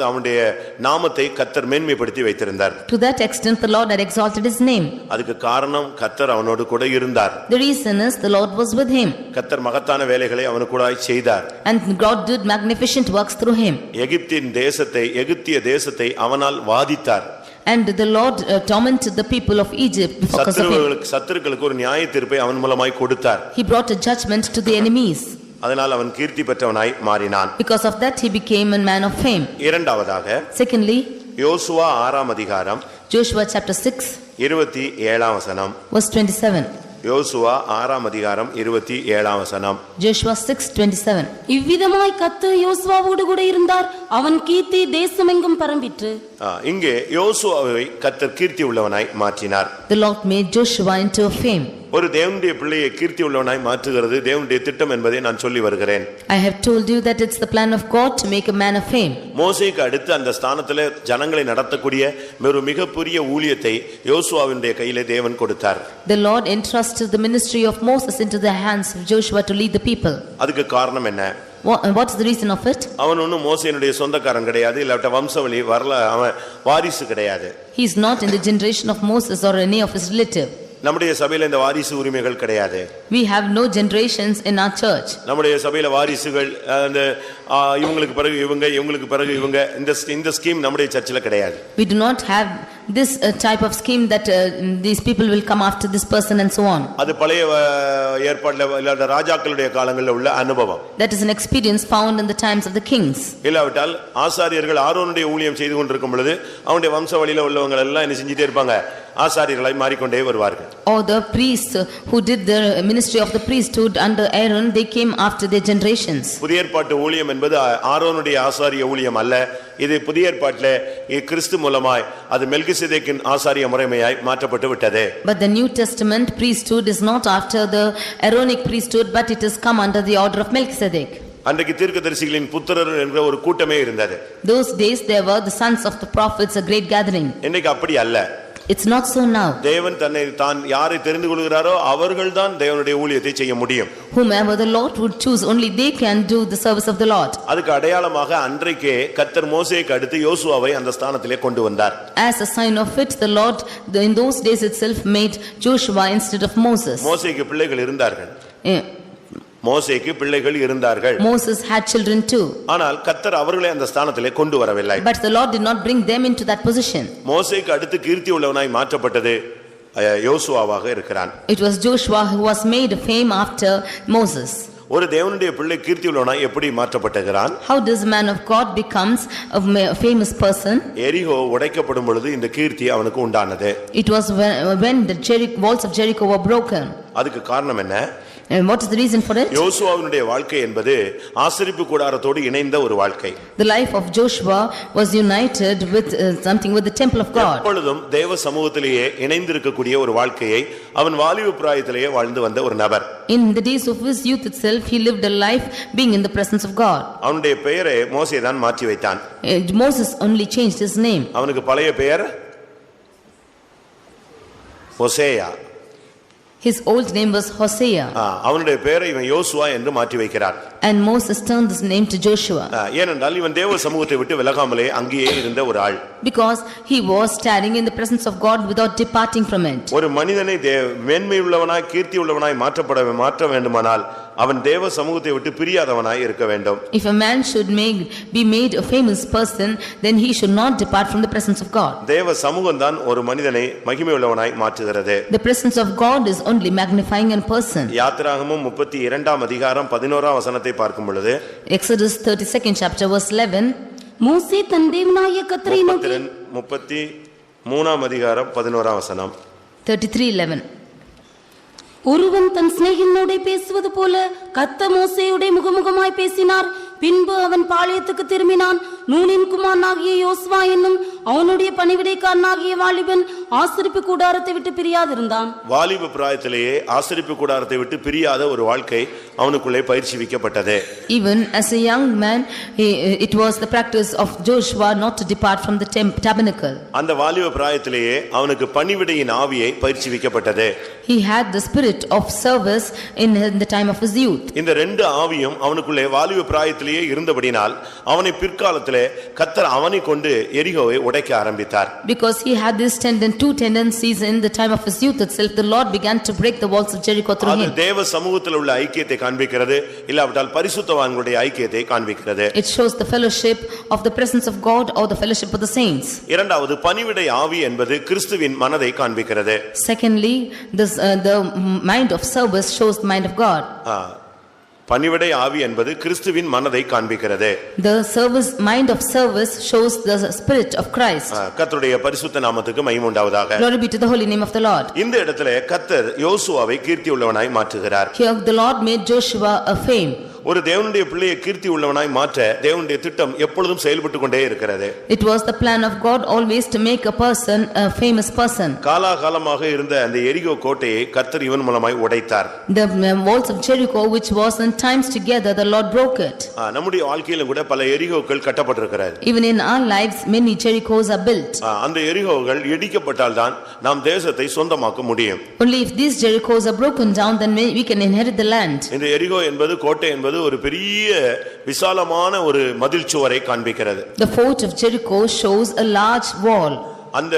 அவனுடைய நாமத்தை கர்த்தர் மேன்மைப்படுத்தி வைத்திருந்தார். To that extent the Lord had exalted his name. அதுக்கு காரணம் கர்த்தர் அவனோடு கூட இருந்தார். The reason is the Lord was with him. கர்த்தர் மகத்தான வேலைகளை அவனுக்கு கூட செய்தார். And God did magnificent works through him. எகிப்திய தேசத்தை அவனால் வாதித்தார். And the Lord tormented the people of Egypt because of him. சத்துருக்களுக்கு ஒரு நியாய தீர்ப்பை அவன் மூலமாய் கொடுத்தார். He brought a judgment to the enemies. அதனால் அவன் கீர்த்தி பெற்றவனாய் மாறினான். Because of that he became a man of fame. இரண்டாவதாக Secondly, யோசுவா 6ஆம் அதிகாரம் Joshua chapter 6 27ஆம் வசனம். verse 27. யோசுவா 6ஆம் அதிகாரம் 27ஆம் வசனம். Joshua 6:27. இவ்விதமாய் கர்த்தர் யோசுவாவோடு கூட இருந்தார். அவன் கீர்த்தி தேசமெங்கும் பரம்பிற்று. இங்கே யோசுவாவை கர்த்தர் கீர்த்தி உள்ளவனாய் மாற்றினார். The Lord made Joshua into a fame. ஒரு தேவனுடைய பிள்ளையை கீர்த்தி உள்ளவனாய் மாற்றுகிறது தேவனுடைய திட்டம் என்பதை நான் சொல்லி வருகிறேன். I have told you that it's the plan of God to make a man of fame. மோசேக்கு அடுத்து அந்த ஸ்தானத்திலே ஜனங்களை நடத்தக்கூடிய ஒரு மிகப்பெரிய ஊழியத்தை யோசுவாவினுடைய கையிலே தேவன் கொடுத்தார். The Lord entrusted the ministry of Moses into the hands of Joshua to lead the people. அதுக்கு காரணம் என்ன? What is the reason of it? அவன் ஒன்னும் மோசேயினுடைய சொந்தக்காரன் கிடையாது, இல்லாட்ட வம்சவழி வரல, அவன் வாரிசு கிடையாது. He is not in the generation of Moses or any of his relative. நம்முடைய சபையில இந்த வாரிசு உரிமைகள் கிடையாது. We have no generations in our church. நம்முடைய சபையில வாரிசுகள் அந்த இவங்களுக்கு பிறகு இவங்க இவங்களுக்கு பிறகு இவங்க இந்த ஸ்கீம் நம்முடைய சர்ச்சில் கிடையாது. We do not have this type of scheme that these people will come after this person and so on. அது பழைய ஏற்பாட்டுல இல்ல ராஜாக்களுடைய காலங்களில் உள்ள அனுபவம். That is an experience found in the times of the kings. இல்லாவிட்டால் ஆசாரியர்கள் ஆரோனுடைய ஊழியம் செய்து கொண்டிருக்கும் பொழுது அவனுடைய வம்சவழியில உள்ளவங்க எல்லாம் என்ன செஞ்சிட்டே இருப்பாங்க, ஆசாரியர்களாய் மாறிக்கொண்டே வருவார்கள். Or the priests who did the ministry of the priesthood under Aaron, they came after their generations. புதிய ஏற்பாட்டு ஊழியம் என்பது ஆரோனுடைய ஆசாரிய ஊழியம் அல்ல. இது புதிய ஏற்பாட்டிலே கிறிஸ்து மூலமாய் அது மெல்கிசேதேக்கின் ஆசாரிய முறைமையாய் மாற்றப்பட்டு விட்டது. But the New Testament priesthood is not after the Aaronic priesthood, but it has come under the order of Melchizedek. அன்றைக்கு தீர்க்கதரிசிகளின் புத்திரர் என்ற ஒரு கூட்டமே இருந்தது. Those days there were the sons of the prophets, a great gathering. இன்னைக்கு அப்படி அல்ல. It's not so now. தேவன் தான் யாரை தெரிந்து கொள்கிறாரோ அவர்கள்தான் தேவனுடைய ஊழியத்தை செய்ய முடியும். Whomever the Lord would choose, only they can do the service of the Lord. அதுக்கு அடையாளமாக அன்றைக்கே கர்த்தர் மோசேக்கு அடுத்து யோசுவாவை அந்த ஸ்தானத்திலே கொண்டு வந்தார். As a sign of it, the Lord in those days itself made Joshua instead of Moses. மோசேக்கு பிள்ளைகள் இருந்தார்கள். மோசேக்கு பிள்ளைகள் இருந்தார்கள். Moses had children too. ஆனால் கர்த்தர் அவர்களை அந்த ஸ்தானத்திலே கொண்டு வரவில்லை. But the Lord did not bring them into that position. மோசேக்கு அடுத்து கீர்த்தி உள்ளவனாய் மாற்றப்பட்டது யோசுவாவாக இருக்கிறான். It was Joshua who was made fame after Moses. ஒரு தேவனுடைய பிள்ளை கீர்த்தி உள்ளவனாய் எப்படி மாற்றப்பட்டுகிறான்? How does a man of God becomes a famous person? எரிகோ உடைக்கப்படும் பொழுது இந்த கீர்த்தி அவனுக்கு உண்டானது. It was when the walls of Jericho were broken. அதுக்கு காரணம் என்ன? And what is the reason for it? யோசுவாவினுடைய வாழ்க்கை என்பது ஆசரிப்பு கூடாரத்தோடு இணைந்த ஒரு வாழ்க்கை. The life of Joshua was united with something with the temple of God. எப்பொழுதும் தேவ சமூகத்திலேயே இணைந்திருக்கக்கூடிய ஒரு வாழ்க்கையை அவன் வாலிப பிராயத்திலேயே வாழ்ந்து வந்த ஒரு நபர். In the days of his youth itself, he lived a life being in the presence of God. அவனுடைய பெயரை மோசே தான் மாற்றி வைத்தான். Moses only changed his name. அவனுக்கு பழைய பெயர் ஹோசேயா. His old name was Hosea. அவனுடைய பெயரை இவன் யோசுவா என்று மாற்றி வைக்கிறான். And Moses turned his name to Joshua. ஏனென்றால் இவன் தேவ சமூகத்தை விட்டு விலகாமலே அங்கேயே இருந்த ஒரு ஆள். Because he was standing in the presence of God without departing from it. ஒரு மனிதனை மேன்மை உள்ளவனாய் கீர்த்தி உள்ளவனாய் மாற்ற வேண்டுமானால் அவன் தேவ சமூகத்தை விட்டு பிரியாதவனாய் இருக்க வேண்டும். If a man should be made a famous person, then he should not depart from the presence of God. தேவ சமூகம் தான் ஒரு மனிதனை மகிமை உள்ளவனாய் மாற்றுகிறது. The presence of God is only magnifying a person. யாத்திராகமம் 32ஆம் அதிகாரம் 11ஆம் வசனத்தை பார்க்கும் பொழுது Exodus 32nd chapter verse 11. மோசே தன் தேவனாகிய கர்த்தரை நோக்கி 33ஆம் அதிகாரம் 11ஆம் வசனம் 33:11. ஒருவன் தன் சிநேகிதனோடே பேசுவது போல கர்த்தர் மோசேயோடே முகமுகமாய் பேசினார். பின்பு அவன் பாளையத்துக்கு திரும்பினான். நூனின் குமாரனாகிய யோசுவா என்னும் அவனுடைய பணிவிடைக்காரனாகிய வாலிபன் ஆசரிப்பு கூடாரத்தை விட்டு பிரியாதிருந்தான். வாலிப பிராயத்திலேயே ஆசரிப்பு கூடாரத்தை விட்டு பிரியாத ஒரு வாழ்க்கை அவனுக்குள்ளே பயிற்சிவிக்கப்பட்டது. Even as a young man, it was the practice of Joshua not to depart from the tabernacle. அந்த வாலிப பிராயத்திலேயே அவனுக்கு பணிவிடையின் ஆவியை பயிற்சிவிக்கப்பட்டது. He had the spirit of service in the time of his youth. இந்த ரெண்டு ஆவியும் அவனுக்குள்ளே வாலிப பிராயத்திலேயே இருந்தபடினால் அவனை பிற்காலத்திலே கர்த்தர் அவனை கொண்டு எரிகோவை உடைக்க ஆரம்பித்தார். Because he had these two tendencies in the time of his youth itself, the Lord began to break the walls of Jericho through him. அது தேவ சமூகத்தில் உள்ள ஐக்கியத்தை காண்பிக்கிறது, இல்லாவிட்டால் பரிசுத்தவான்களுடைய ஐக்கியத்தை காண்பிக்கிறது. It shows the fellowship of the presence of God or the fellowship of the saints. இரண்டாவது பணிவிடை ஆவி என்பது கிறிஸ்துவின் மனதை காண்பிக்கிறது. Secondly, the mind of service shows the mind of God. பணிவிடை ஆவி என்பது கிறிஸ்துவின் மனதை காண்பிக்கிறது. The mind of service shows the spirit of Christ. கர்த்தருடைய பரிசுத்த நாமத்துக்கு மகிமை உண்டாவதாக. Glory be to the holy name of the Lord. இந்த இடத்திலே கர்த்தர் யோசுவாவை கீர்த்தி உள்ளவனாய் மாற்றுகிறார். Here the Lord made Joshua a fame. ஒரு தேவனுடைய பிள்ளையை கீர்த்தி உள்ளவனாய் மாற்ற தேவனுடைய திட்டம் எப்பொழுதும் செயல்பட்டு கொண்டே இருக்கிறது. It was the plan of God always to make a person a famous person. காலாகாலமாக இருந்த அந்த எரிகோ கோட்டையை கர்த்தர் இவன் மூலமாய் உடைத்தார். The walls of Jericho which was in times together, the Lord broke it. நம்முடைய வாழ்க்கையிலும் கூட பல எரிகோக்கள் கட்டப்பட்டிருக்கிறது. Even in our lives many Jerichos are built. அந்த எரிகோக்கள் இடிக்கப்பட்டால் தான் நாம் தேசத்தை சொந்தமாக்க முடியும். Only if these Jerichos are broken down, then we can inherit the land. இந்த எரிகோ என்பது கோட்டை என்பது ஒரு பெரிய விசாலமான ஒரு மதில் சுவரை காண்பிக்கிறது. The fort of Jericho shows a large wall. அந்த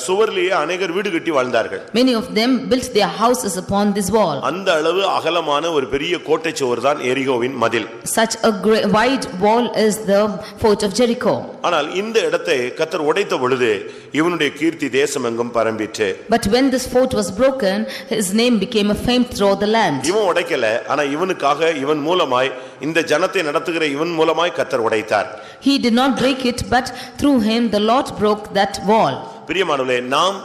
சுவரிலேயே अनेகர் வீடு கட்டி வாழ்ந்தார்கள். Many of them built their houses upon this wall. அந்த அளவு அகலமான ஒரு பெரிய கோட்டை சுவர் தான் எரிகோவின் மதில். Such a wide wall is the fort of Jericho. ஆனால் இந்த இடத்தை கர்த்தர் உடைத்த பொழுது இவனுடைய கீர்த்தி தேசமெங்கும் பரம்பிற்று. But when this fort was broken, his name became a fame throughout the land. இவன் உடைக்கல, ஆனா இவனுக்காக இவன் மூலமாய் இந்த ஜனத்தை நடத்துகிற இவன் மூலமாய் கர்த்தர் உடைத்தார். He did not break it, but through him the Lord broke that wall. பிரியமானவர்களே, நாம்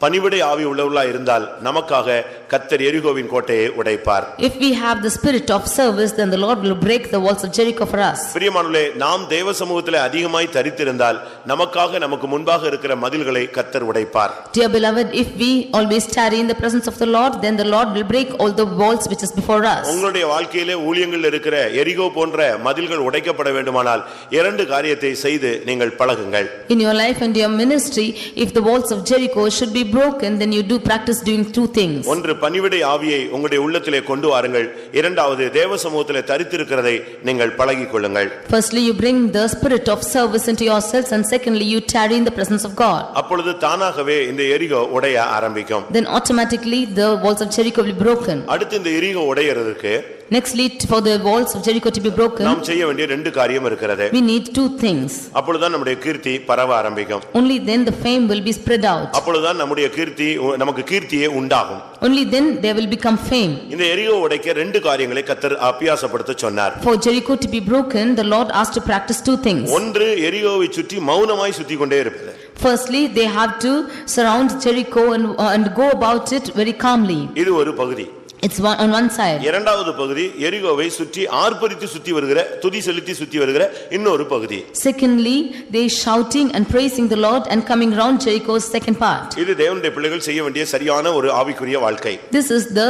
பணிவிடை ஆவி உள்ளவர்களா இருந்தால் நமக்காக கர்த்தர் எரிகோவின் கோட்டையை உடைப்பார். If we have the spirit of service, then the Lord will break the walls of Jericho for us. பிரியமானவர்களே, நாம் தேவ சமூகத்திலே அதிகமாய் தரித்திருந்தால் நமக்காக நமக்கு முன்பாக இருக்கிற மதில்களை கர்த்தர் உடைப்பார். Dear beloved, if we always tarry in the presence of the Lord, then the Lord will break all the walls which is before us. உங்களுடைய வாழ்க்கையிலே ஊழியங்கள் இருக்கிற எரிகோ போன்ற மதில்கள் உடைக்கப்பட வேண்டுமானால் இரண்டு காரியத்தை செய்து நீங்கள் பழகுங்கள். In your life and your ministry, if the walls of Jericho should be broken, then you do practice doing two things. ஒன்று, பணிவிடை ஆவியை உங்களுடைய உள்ளத்திலே கொண்டு வாருங்கள். இரண்டாவது, தேவ சமூகத்திலே தரித்திருக்கிறதை நீங்கள் பழகிக் கொள்ளுங்கள். Firstly, you bring the spirit of service into yourselves, and secondly, you tarry in the presence of God. அப்பொழுது தானாகவே இந்த எரிகோ உடைய ஆரம்பிக்கும். Then automatically the walls of Jericho will be broken. அடுத்து இந்த எரிகோ உடையறதுக்கு Nextly, for the walls of Jericho to be broken, நாம் செய்ய வேண்டிய ரெண்டு காரியம் இருக்கிறது. we need two things. அப்பொழுதுதான் நம்முடைய கீர்த்தி பரவ ஆரம்பிக்கும். Only then the fame will be spread out. அப்பொழுதுதான் நம்முடைய கீர்த்தி நமக்கு கீர்த்தியே உண்டாகும். Only then there will become fame. இந்த எரிகோ உடைக்க ரெண்டு காரியங்களை கர்த்தர் அபியாசப்படுத்த சொன்னார். For Jericho to be broken, the Lord asked to practice two things. ஒன்று, எரிகோவை சுற்றி மௌனமாய் சுத்தி கொண்டே இருப்பது. Firstly, they have to surround Jericho and go about it very calmly. இது ஒரு பகுதி. It's on one side. இரண்டாவது பகுதி, எரிகோவை சுற்றி ஆர்ப்பரித்து சுத்தி வருகிற, துதி செலுத்தி சுத்தி வருகிற இன்னொரு பகுதி. Secondly, they shouting and praising the Lord and coming round Jericho's second part. இது தேவனுடைய பிள்ளைகள் செய்ய வேண்டிய சரியான ஒரு ஆவிக்குரிய வாழ்க்கை. This is the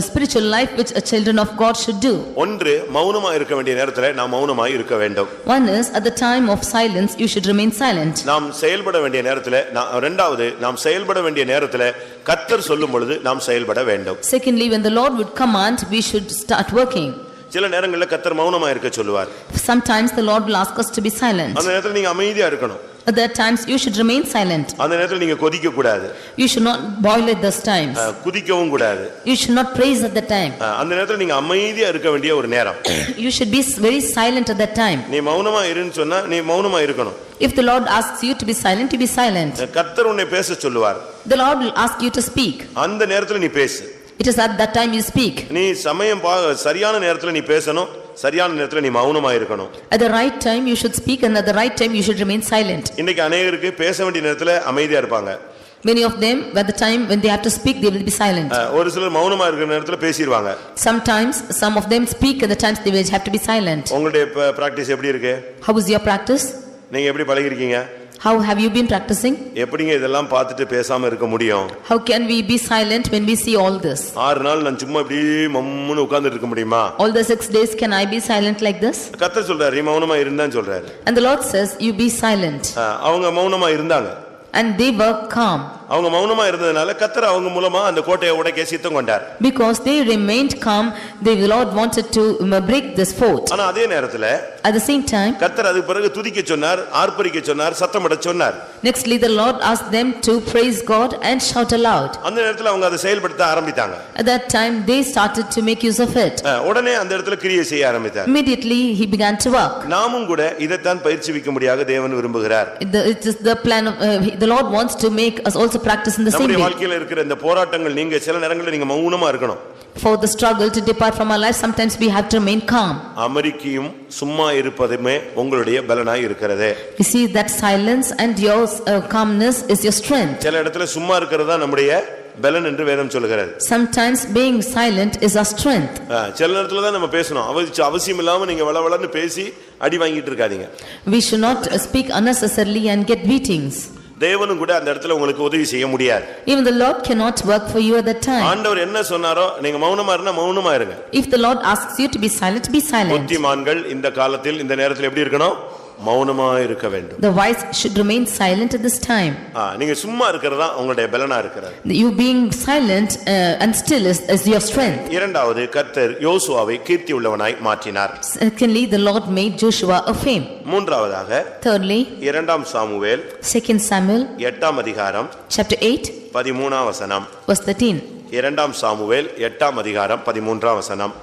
spiritual life which a children of God should do. ஒன்று, மௌனமா இருக்க வேண்டிய நேரத்துல நாம் மௌனமாய் இருக்க வேண்டும். One is, at the time of silence you should remain silent. நாம் செயல்பட வேண்டிய நேரத்துல, இரண்டாவது, நாம் செயல்பட வேண்டிய நேரத்துல கர்த்தர் சொல்லும் பொழுது நாம் செயல்பட வேண்டும். Secondly, when the Lord would command, we should start working. சில நேரங்களில் கர்த்தர் மௌனமா இருக்க சொல்லுவார். Sometimes the Lord will ask us to be silent. அந்த நேரத்துல நீங்க அமைதியா இருக்கணும். At that times you should remain silent. அந்த நேரத்துல நீங்க கொதிக்க கூடாது. You should not boil at those times. குதிக்கவும் கூடாது. You should not praise at that time. அந்த நேரத்துல நீங்க அமைதியா இருக்க வேண்டிய ஒரு நேரம். You should be very silent at that time. நீ மௌனமா இருன்னு சொன்னா நீ மௌனமா இருக்கணும். If the Lord asks you to be silent, you be silent. கர்த்தர் உன்னை பேச சொல்லுவார். The Lord will ask you to speak. அந்த நேரத்துல நீ பேசு. It is at that time you speak. நீ சமயம் சரியான நேரத்துல நீ பேசணும், சரியான நேரத்துல நீ மௌனமா இருக்கணும். At the right time you should speak, and at the right time you should remain silent. இன்னைக்கு अनेகருக்கு பேச வேண்டிய நேரத்துல அமைதியா இருப்பாங்க. Many of them, at the time when they have to speak, they will be silent. ஒரு சிலர் மௌனமா இருக்கிற நேரத்துல பேசிடுவாங்க. Sometimes some of them speak, at the times they will have to be silent. உங்களுடைய பிராக்டிஸ் எப்படி இருக்கு? How is your practice? நீங்க எப்படி பழகிருக்கீங்க? How have you been practicing? எப்படிங்க இதெல்லாம் பார்த்துட்டு பேசாம இருக்க முடியும்? How can we be silent when we see all this? 6 நாள் நான் சும்மா இப்படி மம்முன்னு உட்கார்ந்துட்டு இருக்க முடியுமா? All the 6 days can I be silent like this? கர்த்தர் சொல்றாரு, நீ மௌனமா இருந்தான்னு சொல்றாரு. And the Lord says, you be silent. அவங்க மௌனமா இருந்தாங்க. And they were calm. அவங்க மௌனமா இருந்ததனால கர்த்தர் அவங்க மூலமா அந்த கோட்டையை உடைக்க சித்தம் கொண்டார். Because they remained calm, the Lord wanted to break this fort. ஆனா அதே நேரத்துல At the same time, கர்த்தர் அதுக்கு பிறகு துதிக்க சொன்னார், ஆர்ப்பரிக்க சொன்னார், சத்தமிட சொன்னார். nextly the Lord asked them to praise God and shout aloud. அந்த நேரத்துல அவங்க அதை செயல்படுத்த ஆரம்பித்தாங்க. At that time they started to make use of it. உடனே அந்த இடத்துல கிரியை செய்ய ஆரம்பித்தார். Immediately he began to work. நாமும் கூட இதைத்தான் பயிற்சிவிக்கும்படியாக தேவன் விரும்புகிறார். It is the plan of the Lord wants to make us also practice in the same நம்முடைய way. வாழ்க்கையில இருக்கிற இந்த போராட்டங்கள் நீங்க சில நேரங்களில் நீங்க மௌனமா இருக்கணும். For the struggle to depart from our life, sometimes we have to remain calm. அமெரிக்கையும் சும்மா இருப்பதுமே உங்களுடைய பலனாய் இருக்கிறது. You see that silence and your calmness is your strength. சில இடத்துல சும்மா இருக்கிறதா நம்முடைய பலன் என்று வேதம் சொல்கிறது. Sometimes being silent is our strength. சில நேரத்துல தான் நம்ம பேசணும். அவசியம் இல்லாம நீங்க வளவளன்னு பேசி அடி வாங்கிட்டு இருக்காதீங்க. We should not speak unnecessarily and get beatings. தேவனும் கூட அந்த இடத்துல உங்களுக்கு உதவி செய்ய முடியாது. Even the Lord cannot work for you at that time. ஆண்டவர் என்ன சொன்னாரோ நீங்க மௌனமா இருந்தா மௌனமா இருங்க. If the Lord asks you to be silent, be silent. புத்திமான்கள் இந்த காலத்தில் இந்த நேரத்தில் எப்படி இருக்கணும்? மௌனமா இருக்க வேண்டும். The wise should remain silent at this time. நீங்க சும்மா இருக்கிறதா உங்களுடைய பலனா இருக்கிறது. You being silent and still is your strength. இரண்டாவது, கர்த்தர் யோசுவாவை கீர்த்தி உள்ளவனாய் மாற்றினார். Secondly, the Lord made Joshua a fame. மூன்றாவதாக, Thirdly, 2 சாமுவேல் 2 Samuel 8 அதிகாரம் chapter 8 13 வசனம். verse 13. 2 சாமுவேல் 8 அதிகாரம் 13 வசனம்.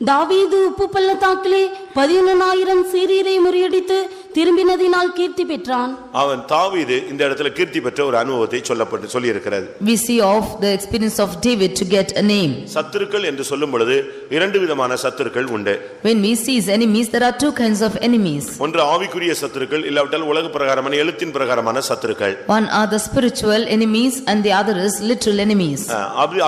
தாவீது உப்பு பள்ளத்தாக்கிலே 11,000 சீரியரை முறியடித்து திரும்பினதினால் கீர்த்தி பெற்றான். அவன் தாவீது இந்த இடத்துல கீர்த்தி பெற்ற ஒரு அனுபவத்தை சொல்லி இருக்கிறது. We see of the experience of David to get a name. சத்துருக்கள் என்று சொல்லும் பொழுது இரண்டு விதமான சத்துருக்கள் உண்டு. When we see enemies, there are two kinds of enemies. ஒன்று ஆவிக்குரிய சத்துருக்கள், இல்லாவிட்டால் உலக பிரகாரமான எழுத்தின் பிரகாரமான சத்துருக்கள். One are the spiritual enemies and the other is literal enemies.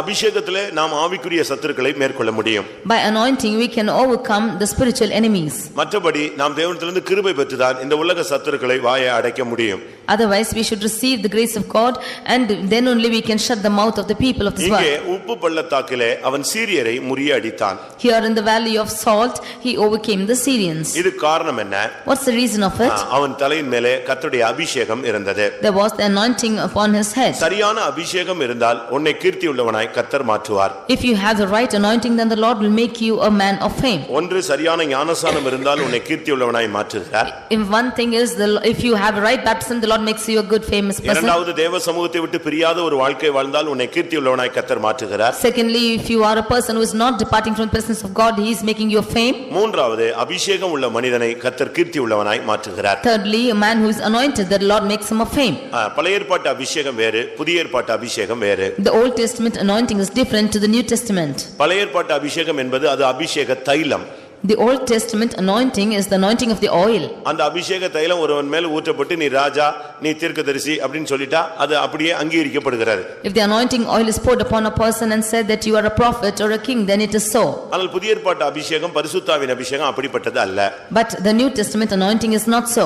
அபிஷேகத்திலே நாம் ஆவிக்குரிய சத்துருக்களை மேற்கொள்ள முடியும். By anointing we can overcome the spiritual enemies. மற்றபடி நாம் தேவனிடத்திலிருந்து கிருபை பெற்றுதான் இந்த உலக சத்துருக்களை வாயை அடைக்க முடியும். Otherwise we should receive the grace of God and then only we can shut the mouth of the people of this இங்கே world. உப்பு பள்ளத்தாக்கிலே அவன் சீரியரை முறியடித்தான். Here in the valley of salt he overcame the Syrians. இது காரணம் என்ன? What's the reason of it? அவன் தலையின் மேலே கர்த்தருடைய அபிஷேகம் இருந்தது. There was the anointing upon his head. சரியான அபிஷேகம் இருந்தால் உன்னை கீர்த்தி உள்ளவனாய் கர்த்தர் மாற்றுவார். If you have the right anointing, then the Lord will make you a man of fame. ஒன்று சரியான ஞானசானம் இருந்தால் உன்னை கீர்த்தி உள்ளவனாய் மாற்றுகிறார். If one thing is if you have the right baptism, the Lord makes you a good famous person. இரண்டாவது தேவ சமூகத்தை விட்டு பிரியாத ஒரு வாழ்க்கை வாழ்ந்தால் உன்னை கீர்த்தி உள்ளவனாய் கர்த்தர் மாற்றுகிறார். Secondly, if you are a person who is not departing from the presence of God, he is making you a fame. மூன்றாவது அபிஷேகம் உள்ள மனிதனை கர்த்தர் கீர்த்தி உள்ளவனாய் மாற்றுகிறார். Thirdly, a man who is anointed, the Lord makes him a fame. பழைய ஏற்பாட்டு அபிஷேகம் வேறு, புதிய ஏற்பாட்டு அபிஷேகம் வேறு. The Old Testament anointing is different to the New Testament. பழைய ஏற்பாட்டு அபிஷேகம் என்பது அது அபிஷேக தைலம். The Old Testament anointing is the anointing of the oil. அந்த அபிஷேக தைலம் ஒருவன் மேல் ஊற்றப்பட்டு நீ ராஜா, நீ தீர்க்கதரிசி அப்படினு சொல்லிட்டா அது அப்படியே அங்கீகரிக்கப்படுகிறது. If the anointing oil is poured upon a person and said that you are a prophet or a king, then it is so. ஆனால் புதிய ஏற்பாட்டு அபிஷேகம் பரிசுத்தாவின் அபிஷேகம் அப்படிப்பட்டது அல்ல. But the New Testament anointing is not so.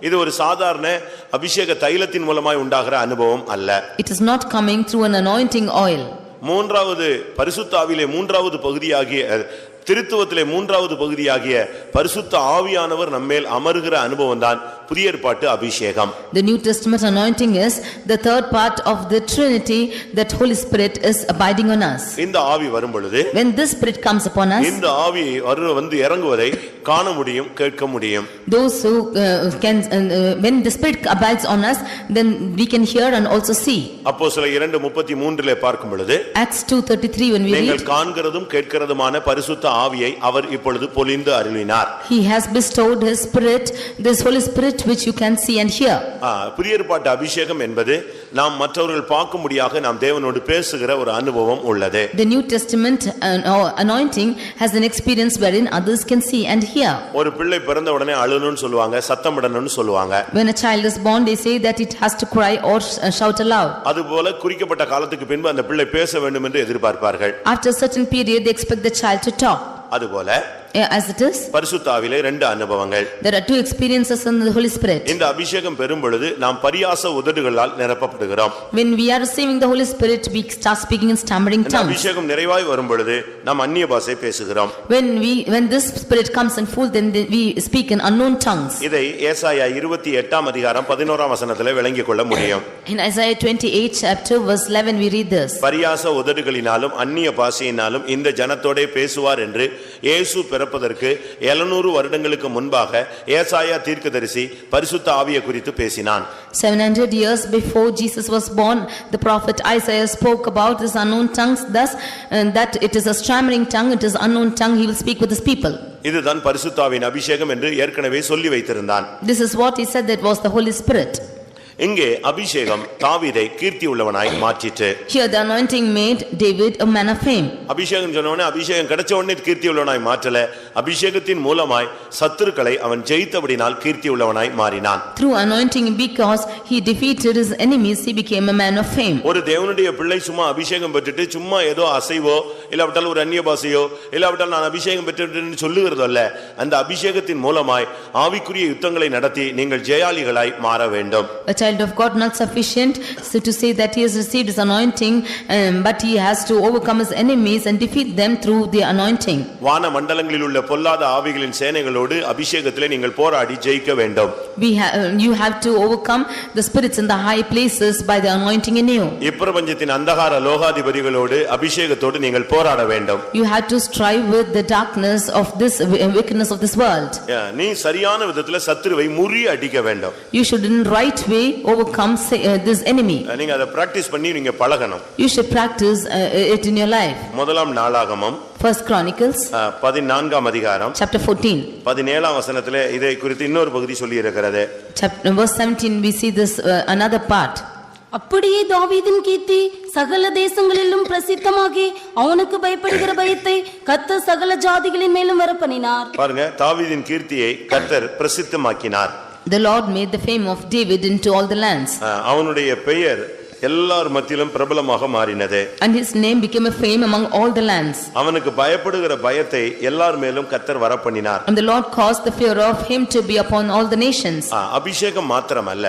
இது ஒரு சாதாரண அபிஷேக தைலத்தின் மூலமாய் உண்டாகிற அனுபவம் அல்ல. It is not coming through an anointing oil. மூன்றாவது பரிசுத்தாவிலே மூன்றாவது பகுதியாகிய திருத்துவத்திலே மூன்றாவது பகுதியாகிய பரிசுத்த ஆவியானவர் நம்மேல் அமருகிற அனுபவம் தான் புதிய ஏற்பாட்டு அபிஷேகம். The New Testament anointing is the third part of the Trinity, that Holy Spirit is abiding on us. இந்த ஆவி வரும் பொழுது, when this Spirit comes upon us, இந்த ஆவி வந்து இறங்குவதை காண முடியும், கேட்க முடியும். Those who can when the Spirit abides on us, then we can hear and also see. அப்போஸ்தலர் 2:33 பார்க்கும் பொழுது, Acts 2:33 when we read, நீங்கள் காண்கிறதும் கேட்கிறதுமான பரிசுத்த ஆவியை அவர் இப்பொழுது பொழிந்து அருளினார். He has bestowed his Spirit, this Holy Spirit which you can see and hear. புதிய ஏற்பாட்டு அபிஷேகம் என்பது நாம் மற்றவர்கள் பார்க்கும்படியாக நாம் தேவனோடு பேசுகிற ஒரு அனுபவம் உள்ளது. The New Testament anointing has an experience wherein others can see and hear. ஒரு பிள்ளை பிறந்த உடனே அழுணும்னு சொல்லுவாங்க, சத்தமிடணும்னு சொல்லுவாங்க. When a child is born, they say that it has to cry or shout aloud. அதுபோல குறிக்கப்பட்ட காலத்துக்கு பின்பு அந்த பிள்ளை பேச வேண்டும் என்று எதிர்பார்ப்பார்கள். After a certain period, they expect the child to talk. அதுபோல as it is, பரிசுத்த ஆவியிலே ரெண்டு அனுபவங்கள். there are two experiences in the Holy Spirit. இந்த அபிஷேகம் பெறும் பொழுது நாம் பரியாச உதடுகளால் நிரப்பப்படுகிறோம். When we are receiving the Holy Spirit, we start speaking in stammering இந்த tongues. அபிஷேகம் நிறைவாய் வரும் பொழுது நாம் அந்நிய பாஷை பேசுகிறோம். When this Spirit comes in full, then we speak in unknown tongues. இதை ஏசாயா 28:11 விளங்கிக் கொள்ள முடியும். In Isaiah 28 chapter verse 11 we read this. பரியாச உதடுகளினாலும் அந்நிய பாஷையினாலும் இந்த ஜனத்தோடே பேசுவார் என்று இயேசு பிறப்பதற்கு 700 வருடங்களுக்கு முன்பாக ஏசாயா தீர்க்கதரிசி பரிசுத்த ஆவியை குறித்து பேசினான். 700 years before Jesus was born, the prophet Isaiah spoke about this unknown tongues, thus that it is a stammering tongue, it is unknown tongue, he will speak with his people. இதுதான் பரிசுத்த ஆவியின் அபிஷேகம் என்று ஏற்கனவே சொல்லி வைத்திருந்தான். This is what he said, that was the Holy Spirit. இங்கே அபிஷேகம் தாவீதை கீர்த்தி உள்ளவனாய் மாற்றிற்று. Here the anointing made David a man of fame. அபிஷேகம் சொன்ன உடனே அபிஷேகம் கிடைச்ச உடனே கீர்த்தி உள்ளவனாய் மாற்றல, அபிஷேகத்தின் மூலமாய் சத்துருக்களை அவன் ஜெயித்தபடினால் கீர்த்தி உள்ளவனாய் மாறினான். Through anointing, because he defeated his enemies, he became a man of fame. ஒரு தேவனுடைய பிள்ளை சும்மா அபிஷேகம் பெற்றுட்டு சும்மா ஏதோ அசைவோ இல்லாவிட்டால் ஒரு அந்நிய பாஷையோ இல்லாவிட்டால் நான் அபிஷேகம் பெற்றுட்டேன்னு சொல்லுகிறது அல்ல. அந்த அபிஷேகத்தின் மூலமாய் ஆவிக்குரிய யுத்தங்களை நடத்தி நீங்கள் ஜெயாளிகளாய் மாற வேண்டும். A child of God not sufficient so to say that he has received his anointing, but he has to overcome his enemies and defeat them through the anointing. வான மண்டலங்களில் உள்ள பொல்லாத ஆவிகளின் சேனைகளோடு அபிஷேகத்திலே நீங்கள் போராடி ஜெயிக்க வேண்டும். You have to overcome the spirits in the high places by the anointing in you. இப்பிரபஞ்சத்தின் அந்தகார லோகாதிபதிகளோடு அபிஷேகத்தோடு நீங்கள் போராட வேண்டும். You have to strive with the darkness of this wickedness of this world. நீ சரியான விதத்துல சத்துருவை முறியடிக்க வேண்டும். You should in right way overcome this enemy. நீங்க அதை பிராக்டீஸ் பண்ணி நீங்க பழகணும். You should practice it in your life. முதலாம் நாளாகமம் First Chronicles 14 அதிகாரம் chapter 14. 17ஆம் வசனத்திலே இதை குறித்து இன்னொரு பகுதி சொல்லி இருக்கிறது. Verse 17 we see this another part. அப்படியே தாவீதின் கீர்த்தி சகல தேசங்களிலும் பிரசித்தமாகி அவனுக்கு பயப்படுகிற பயத்தை கர்த்தர் சகல ஜாதிகளின் மேலும் வரப்பண்ணினார். பாருங்க, தாவீதின் கீர்த்தியை கர்த்தர் பிரசித்தமாக்கினார். The Lord made the fame of David into all the lands. அவனுடைய பெயர் எல்லார் மத்தியிலும் பிரபலமாக மாறினது. And his name became a fame among all the lands. அவனுக்கு பயப்படுகிற பயத்தை எல்லார் மேலும் கர்த்தர் வரப்பண்ணினார். And the Lord caused the fear of him to be upon all the nations. அபிஷேகம் மாத்திரமல்ல,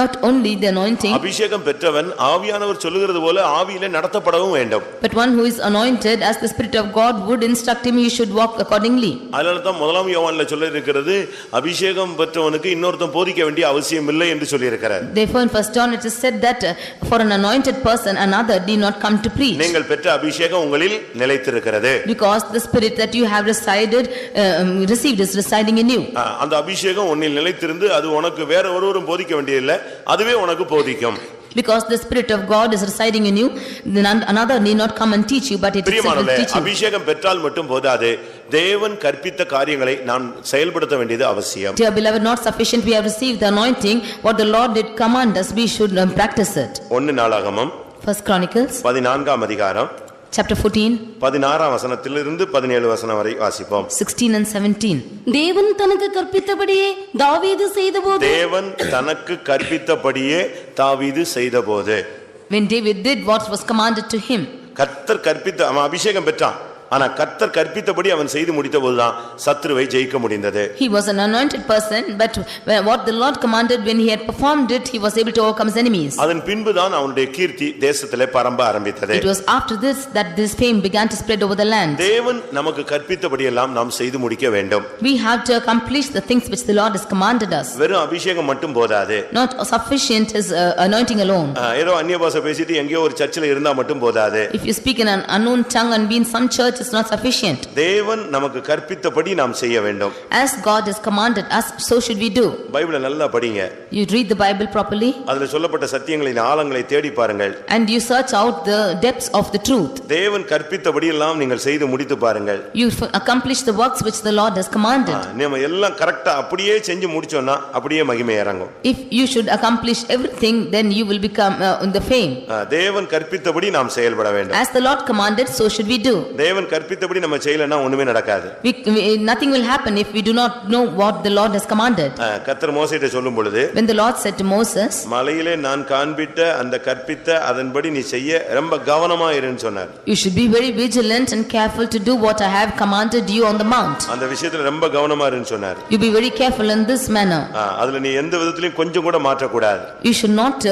Not only the anointing, அபிஷேகம் பெற்றவன் ஆவியானவர் சொல்லுகிறது போல ஆவியிலே நடத்தப்படவும் வேண்டும். but one who is anointed as the Spirit of God would instruct him, he should walk accordingly. அதனால தான் முதலாம் யோவான்ல சொல்ல இருக்கிறது, அபிஷேகம் பெற்றவனுக்கு இன்னொருத்தன் போதிக்க வேண்டிய அவசியம் இல்லை என்று சொல்லி இருக்கிறார். Therefore in 1 John it is said that for an anointed person another need not come to preach. நீங்கள் பெற்ற அபிஷேகம் உங்களில் நிலைத்திருக்கிறது. Because the Spirit that you have received is residing in you. அந்த அபிஷேகம் உன்னில் நிலைத்திருந்து அது உனக்கு வேற ஒருவரும் போதிக்க வேண்டியதில்லை, அதுவே உனக்கு போதிக்கும். Because the Spirit of God is residing in you, then another need not come and teach you, but it itself will teach you. அபிஷேகம் பெற்றால் மட்டும் போதாது, தேவன் கற்பித்த காரியங்களை நாம் செயல்படுத்த வேண்டியது அவசியம். Dear beloved, not sufficient we have received the anointing, what the Lord did command us, we should practice it. 1 நாளாகமம் 1 Chronicles 14ஆம் அதிகாரம் chapter 14 16ஆம் வசனத்திலிருந்து 17 வசனம் வரை வாசிப்போம். 16 and 17. தேவன் தனக்கு கற்பித்தபடியே தாவீது செய்தபோது தேவன் தனக்கு கற்பித்தபடியே தாவீது செய்தபோது. When David did what was commanded to him. கர்த்தர் கற்பித்த, அவன் அபிஷேகம் பெற்றான், ஆனா கர்த்தர் கற்பித்தபடி அவன் செய்து முடித்த போதுதான் சத்துருவை ஜெயிக்க முடிந்தது. He was an anointed person, but what the Lord commanded, when he had performed it, he was able to overcome his enemies. அதன் பின்புதான் அவனுடைய கீர்த்தி தேசத்திலே பரம்ப ஆரம்பித்தது. It was after this that this fame began to spread over the land. தேவன் நமக்கு கற்பித்தபடி எல்லாம் நாம் செய்து முடிக்க வேண்டும். We have to accomplish the things which the Lord has commanded us. வெறும் அபிஷேகம் மட்டும் போதாது. Not sufficient is anointing alone. ஏதோ அந்நிய பாஷை பேசிட்டு எங்கேயோ ஒரு சர்ச்சில் இருந்தா மட்டும் போதாது. If you speak in an unknown tongue and be in some church, is not sufficient. தேவன் நமக்கு கற்பித்தபடி நாம் செய்ய வேண்டும். As God has commanded us, so should we do. பைபிளை நல்லா படிங்க. You read the Bible properly. அதுல சொல்லப்பட்ட சத்தியங்களின் ஆழங்களை தேடி பாருங்கள். And you search out the depths of the truth. தேவன் கற்பித்தபடி எல்லாம் நீங்கள் செய்து முடித்து பாருங்கள். You accomplish the works which the Lord has commanded. நம்ம எல்லாம் கரெக்ட்டா அப்படியே செஞ்சு முடிச்சோம்னா அப்படியே மகிமை இறங்கும். If you should accomplish everything, then you will become in the fame. தேவன் கற்பித்தபடி நாம் செயல்பட வேண்டும். As the Lord commanded, so should we do. தேவன் கற்பித்தபடி நம்ம செய்யலனா ஒண்ணுமே நடக்காது. Nothing will happen if we do not know what the Lord has commanded. கர்த்தர் மோசேயிட்ட சொல்லும் பொழுது, When the Lord said to Moses, மலையிலே நான் காண்பித்த அந்த கற்பித்த அதன்படி நீ செய்ய ரொம்ப கவனமா இருன்னு சொன்னார். you should be very vigilant and careful to do what I have commanded you on the mount. அந்த விஷயத்துல ரொம்ப கவனமா இருன்னு சொன்னார். You be very careful in this manner. அதுல நீ எந்த விதத்திலும் கொஞ்சம் கூட மாற்ற கூடாது. You should not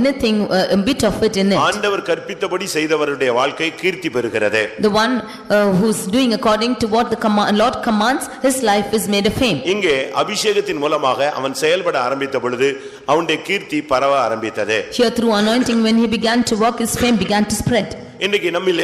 anything a bit of it in it. ஆண்டவர் கற்பித்தபடி செய்தவருடைய வாழ்க்கை கீர்த்தி பெறுகிறது. The one who is doing according to what the Lord commands, his life is made a fame. இங்கே அபிஷேகத்தின் மூலமாக அவன் செயல்பட ஆரம்பித்த பொழுது அவனுடைய கீர்த்தி பரவ ஆரம்பித்தது. Here through anointing, when he began to work, his fame began to spread. இன்னைக்கு நம்மில்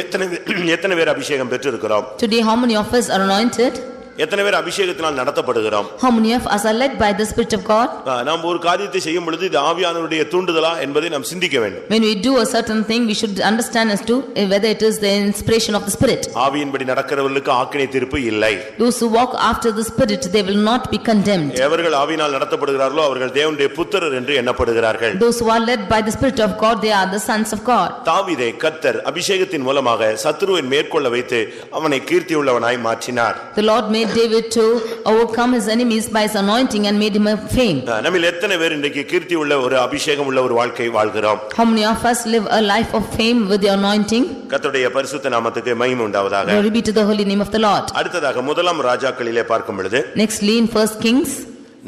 எத்தனை பேர் அபிஷேகம் பெற்றிருக்கிறோம்? Today how many of us are anointed? எத்தனை பேர் அபிஷேகத்தினால் நடத்தப்படுகிறோம்? How many of us are led by the Spirit of God? நாம் ஒரு காரியத்தை செய்யும் பொழுது இது ஆவியானவருடைய தூண்டுதலா என்பதை நாம் சிந்திக்க வேண்டும். When we do a certain thing, we should understand as to whether it is the inspiration of the Spirit. ஆவியின்படி நடக்கிறவர்களுக்கு ஆக்கினை தீர்ப்பு இல்லை. Those who walk after the Spirit, they will not be condemned. எவர்கள் ஆவியினால் நடத்தப்படுகிறார்களோ அவர்கள் தேவனுடைய புத்திரர் என்று எண்ணப்படுகிறார்கள். Those who are led by the Spirit of God, they are the sons of God. தாவீதை கர்த்தர் அபிஷேகத்தின் மூலமாக சத்துருவை மேற்கொள்ள வைத்து அவனை கீர்த்தியுள்ளவனாய் மாற்றினார். The Lord made David to overcome his enemies by his anointing and made him a fame. நம்மில் எத்தனை பேர் இன்றைக்கு கீர்த்தி உள்ள ஒரு அபிஷேகம் உள்ள ஒரு வாழ்க்கை வாழ்கிறோம்? How many of us live a life of fame with the anointing? கர்த்தருடைய பரிசுத்த நாமத்துக்கு மகிமை உண்டாவதாக. Glory be to the holy name of the Lord. அடுத்ததாக முதலாம் ராஜாக்களிலே பார்க்கும் பொழுது, Nextly in 1 Kings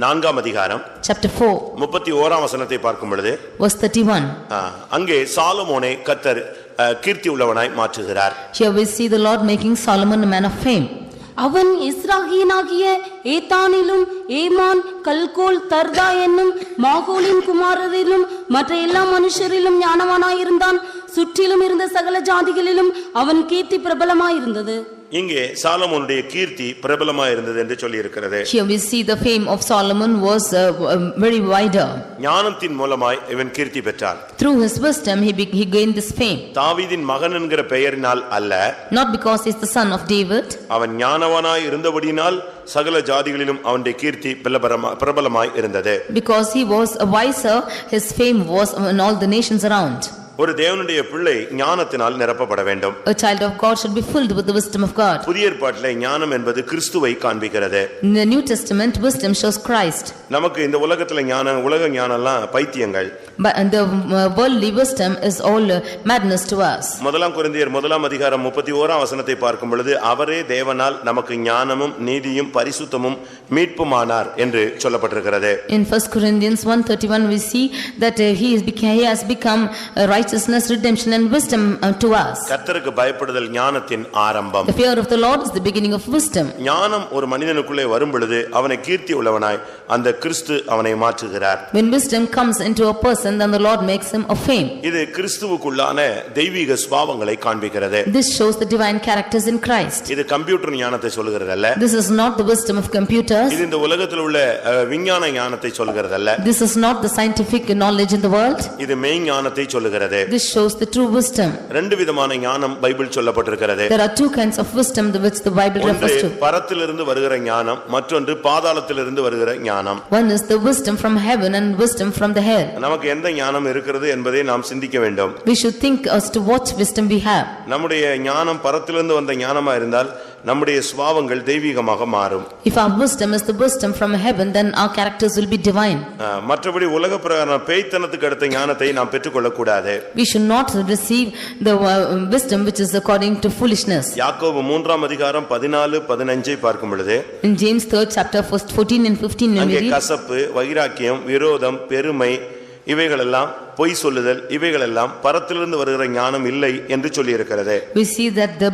4ஆம் அதிகாரம் chapter 4 31ஆம் வசனத்தை பார்க்கும் பொழுது, verse 31. அங்கே சாலமோனை கர்த்தர் கீர்த்தி உள்ளவனாய் மாற்றுகிறார். Here we see the Lord making Solomon a man of fame. அவன் இஸ்ராகியனாகிய ஏத்தானிலும் ஏமான் கல்கோல் தர்தா என்னும் மாகோலின் குமாரரிலும் மற்ற எல்லா மனுஷரிலும் ஞானவானாயிருந்தான். சுற்றிலும் இருந்த சகல ஜாதிகளிலும் அவன் கீர்த்தி பிரபலமாயிருந்தது. இங்கே சாலமோனுடைய கீர்த்தி பிரபலமாக இருந்தது என்று சொல்லி இருக்கிறது. Here we see the fame of Solomon was very wider. ஞானத்தின் மூலமாய் இவன் கீர்த்தி பெற்றான். Through his wisdom he gained this fame. தாவீதின் மகன் என்கிற பெயரினால் அல்ல, Not because he is the son of David. அவன் ஞானவனாய் இருந்தபடியினால் சகல ஜாதிகளிலும் அவனுடைய கீர்த்தி பிரபலமாய் இருந்தது. Because he was a wiser, his fame was in all the nations around. ஒரு தேவனுடைய பிள்ளை ஞானத்தினால் நிரப்பப்பட வேண்டும். A child of God should be filled with the wisdom of God. புதிய ஏற்பாட்டிலே ஞானம் என்பது கிறிஸ்துவை காண்பிக்கிறது. In the New Testament, wisdom shows Christ. நமக்கு இந்த உலகத்துல உலக ஞானம்லாம் பைத்தியங்கள். But the worldly wisdom is all madness to us. முதலாம் கொரிந்தியர் 1:31 பார்க்கும் பொழுது அவரே தேவனால் நமக்கு ஞானமும் நீதியும் பரிசுத்தமும் மீட்புமானார் என்று சொல்லப்பட்டிருக்கிறது. In 1 Corinthians 1:31 we see that he has become righteousness, redemption and wisdom to us. கர்த்தருக்கு பயப்படுதல் ஞானத்தின் ஆரம்பம். The fear of the Lord is the beginning of wisdom. ஞானம் ஒரு மனிதனுக்குள்ளே வரும் பொழுது அவனை கீர்த்தி உள்ளவனாய் அந்த கிறிஸ்து அவனை மாற்றுகிறார். When wisdom comes into a person, then the Lord makes him of fame. இது கிறிஸ்துவுக்குள்ளான தெய்வீக சுபாவங்களை காண்பிக்கிறது. This shows the divine characters in Christ. இது கம்ப்யூட்டர் ஞானத்தை சொல்கிறதல்ல. This is not the wisdom of computers. இது இந்த உலகத்தில் உள்ள விஞ்ஞான ஞானத்தை சொல்கிறதல்ல. This is not the scientific knowledge in the world. இது மெய் ஞானத்தை சொல்கிறது. This shows the true wisdom. ரெண்டு விதமான ஞானம் பைபிள் சொல்லப்பட்டிருக்கிறது. There are two kinds of wisdom which the Bible refers to. பரத்திலிருந்து வருகிற ஞானம், மற்றொன்று பாதாளத்திலிருந்து வருகிற ஞானம். One is the wisdom from heaven and wisdom from the hell. நமக்கு எந்த ஞானம் இருக்கிறது என்பதை நாம் சிந்திக்க வேண்டும். We should think as to what wisdom we have. நம்முடைய ஞானம் பரத்திலிருந்து வந்த ஞானமா இருந்தால் நம்முடைய சுபாவங்கள் தெய்வீகமாக மாறும். If our wisdom is the wisdom from heaven, then our characters will be divine. மற்றபடி உலக பிரகாரமான பேய்த்தனத்துக்கு அடுத்த ஞானத்தை நாம் பெற்றுக்கொள்ள கூடாது. We should not receive the wisdom which is according to foolishness. யாக்கோபு 3:14-15 பார்க்கும் பொழுது, In James 3rd chapter verse 14 and 15 when we அங்கே read, கசப்பு, வைராக்கியம், விரோதம், பெருமை இவைகளெல்லாம் பொய் சொல்லுதல் இவைகளெல்லாம் பரத்திலிருந்து வருகிற ஞானம் இல்லை என்று சொல்லி இருக்கிறது. we see that the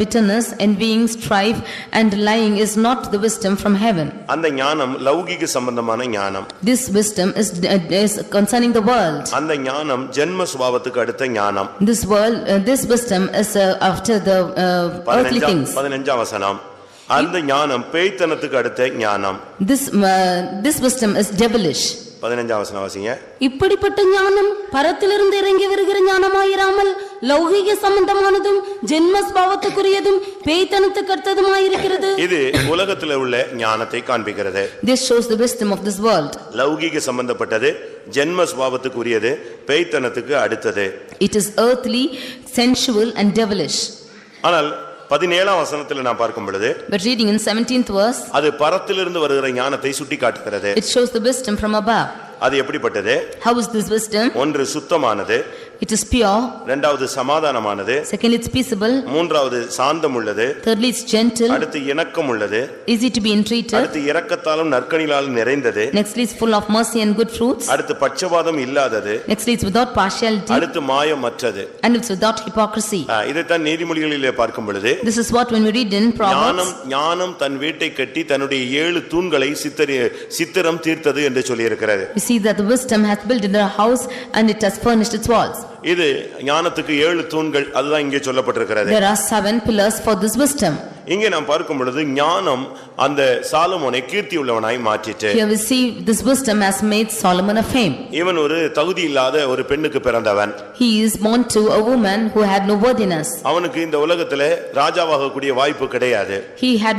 bitterness, envying, strife and lying is not the wisdom from heaven. அந்த ஞானம் லௌகிக சம்பந்தமான ஞானம். This wisdom is concerning the world. அந்த ஞானம் ஜென்ம சுபாவத்துக்கு அடுத்த ஞானம். This wisdom is after the earthly things. 15 வசனம். அந்த ஞானம் பேய்த்தனத்துக்கு அடுத்த ஞானம். This wisdom is devilish. 15 வசனம் வாசிங்க. இப்படிப்பட்ட ஞானம் பரத்திலிருந்து இறங்கி வருகிற ஞானமாயிராமல் லௌகிக சம்பந்தமானதும் ஜென்ம ஸ்வபாவத்துக்குரியதும் பேய்த்தனத்துக்கு அடுத்ததுமாயிருக்கிறது. இது உலகத்தில் உள்ள ஞானத்தை காண்பிக்கிறது. This shows the wisdom of this world. லௌகிக சம்பந்தப்பட்டது, ஜென்ம சுபாவத்துக்குரியது, பேய்த்தனத்துக்கு அடுத்தது. It is earthly, sensual and devilish. ஆனால் 17 வசனத்தில் நான் பார்க்கும் பொழுது, But reading in 17th verse, அது பரத்திலிருந்து வருகிற ஞானத்தை சுட்டிக்காட்டுகிறது. it shows the wisdom from above. அது எப்படிப்பட்டது? How is this wisdom? ஒன்று சுத்தமானது, It is pure. இரண்டாவது சமாதானமானது, Secondly, it's peaceable. மூன்றாவது சாந்தம் உள்ளது, Thirdly, it's gentle, அடுத்து இரக்கம் உள்ளது, easy to be entreated. அடுத்து இரக்கத்தாலும் நற்கனிகளாலும் நிறைந்தது, Nextly, it's full of mercy and good fruits. அடுத்து பட்சபாதம் இல்லாதது, Nextly, it's without partiality அடுத்து மாயமற்றது. and it's without hypocrisy. இதைத்தான் நீதிமொழிகளிலே பார்க்கும் பொழுது, This is what when we read in Proverbs, ஞானம் தன் வீட்டை கட்டி தன்னுடைய 7 தூண்களை சித்திரம் தீர்த்தது என்று சொல்லி இருக்கிறது. we see that the wisdom hath built in her house and it has furnished its walls. இது ஞானத்துக்கு 7 தூண்கள், அதுதான் இங்கே சொல்லப்பட்டிருக்கிறது. There are 7 pillars for this wisdom. இங்கே நாம் பார்க்கும் பொழுது ஞானம் அந்த சாலமோனை கீர்த்தி உள்ளவனாய் மாற்றிட்டு, Here we see this wisdom has made Solomon a fame. இவன் ஒரு தகுதி இல்லாத ஒரு பெண்ணுக்கு பிறந்தவன். He is born to a woman who had no worthiness. அவனுக்கு இந்த உலகத்திலே ராஜாவாக கூடிய வாய்ப்பு கிடையாது. He had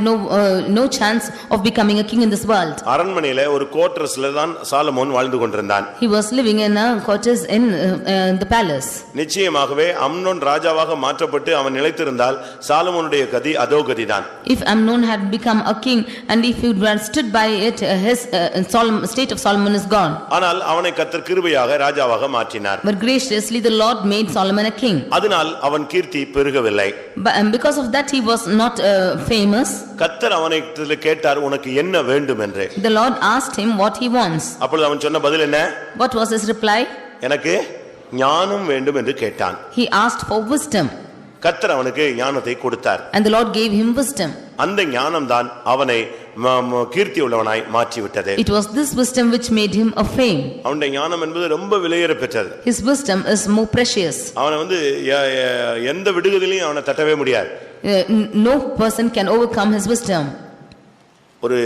no chance of becoming a king in this world. அரண்மனையில ஒரு கோட்ரஸ்ல தான் சாலமோன் வாழ்ந்து கொண்டிருந்தான். He was living in a quarters in the palace. நிச்சயமாகவே அம்னோன் ராஜாவாக மாற்றப்பட்டு அவன் நிலைத்திருந்தால் சாலமோனுடைய கதி அதோகதிதான். If Amnon had become a king and if he had stood by it, his state of Solomon is gone. ஆனால் அவனை கர்த்தர் கிருபையாக ராஜாவாக மாற்றினார். But graciously the Lord made Solomon a king. அதனால் அவன் கீர்த்தி பெருகவில்லை. And because of that he was not famous. கர்த்தர் அவனை கேட்டார், உனக்கு என்ன வேண்டும் என்று. The Lord asked him what he wants. அப்பொழுது அவன் சொன்ன பதில் என்ன? What was his reply? எனக்கு ஞானம் வேண்டும் என்று கேட்டான். He asked for wisdom. கர்த்தர் அவனுக்கு ஞானத்தை கொடுத்தார். And the Lord gave him wisdom. அந்த ஞானம் தான் அவனை கீர்த்தி உள்ளவனாய் மாற்றிவிட்டது. It was this wisdom which made him a fame. அவனுடைய ஞானம் என்பது ரொம்ப விலையேற பெற்றது. His wisdom is more precious. அவனை எந்த விடுதலையும் அவனை தட்டவே முடியாது. No person can overcome his wisdom. ஒரு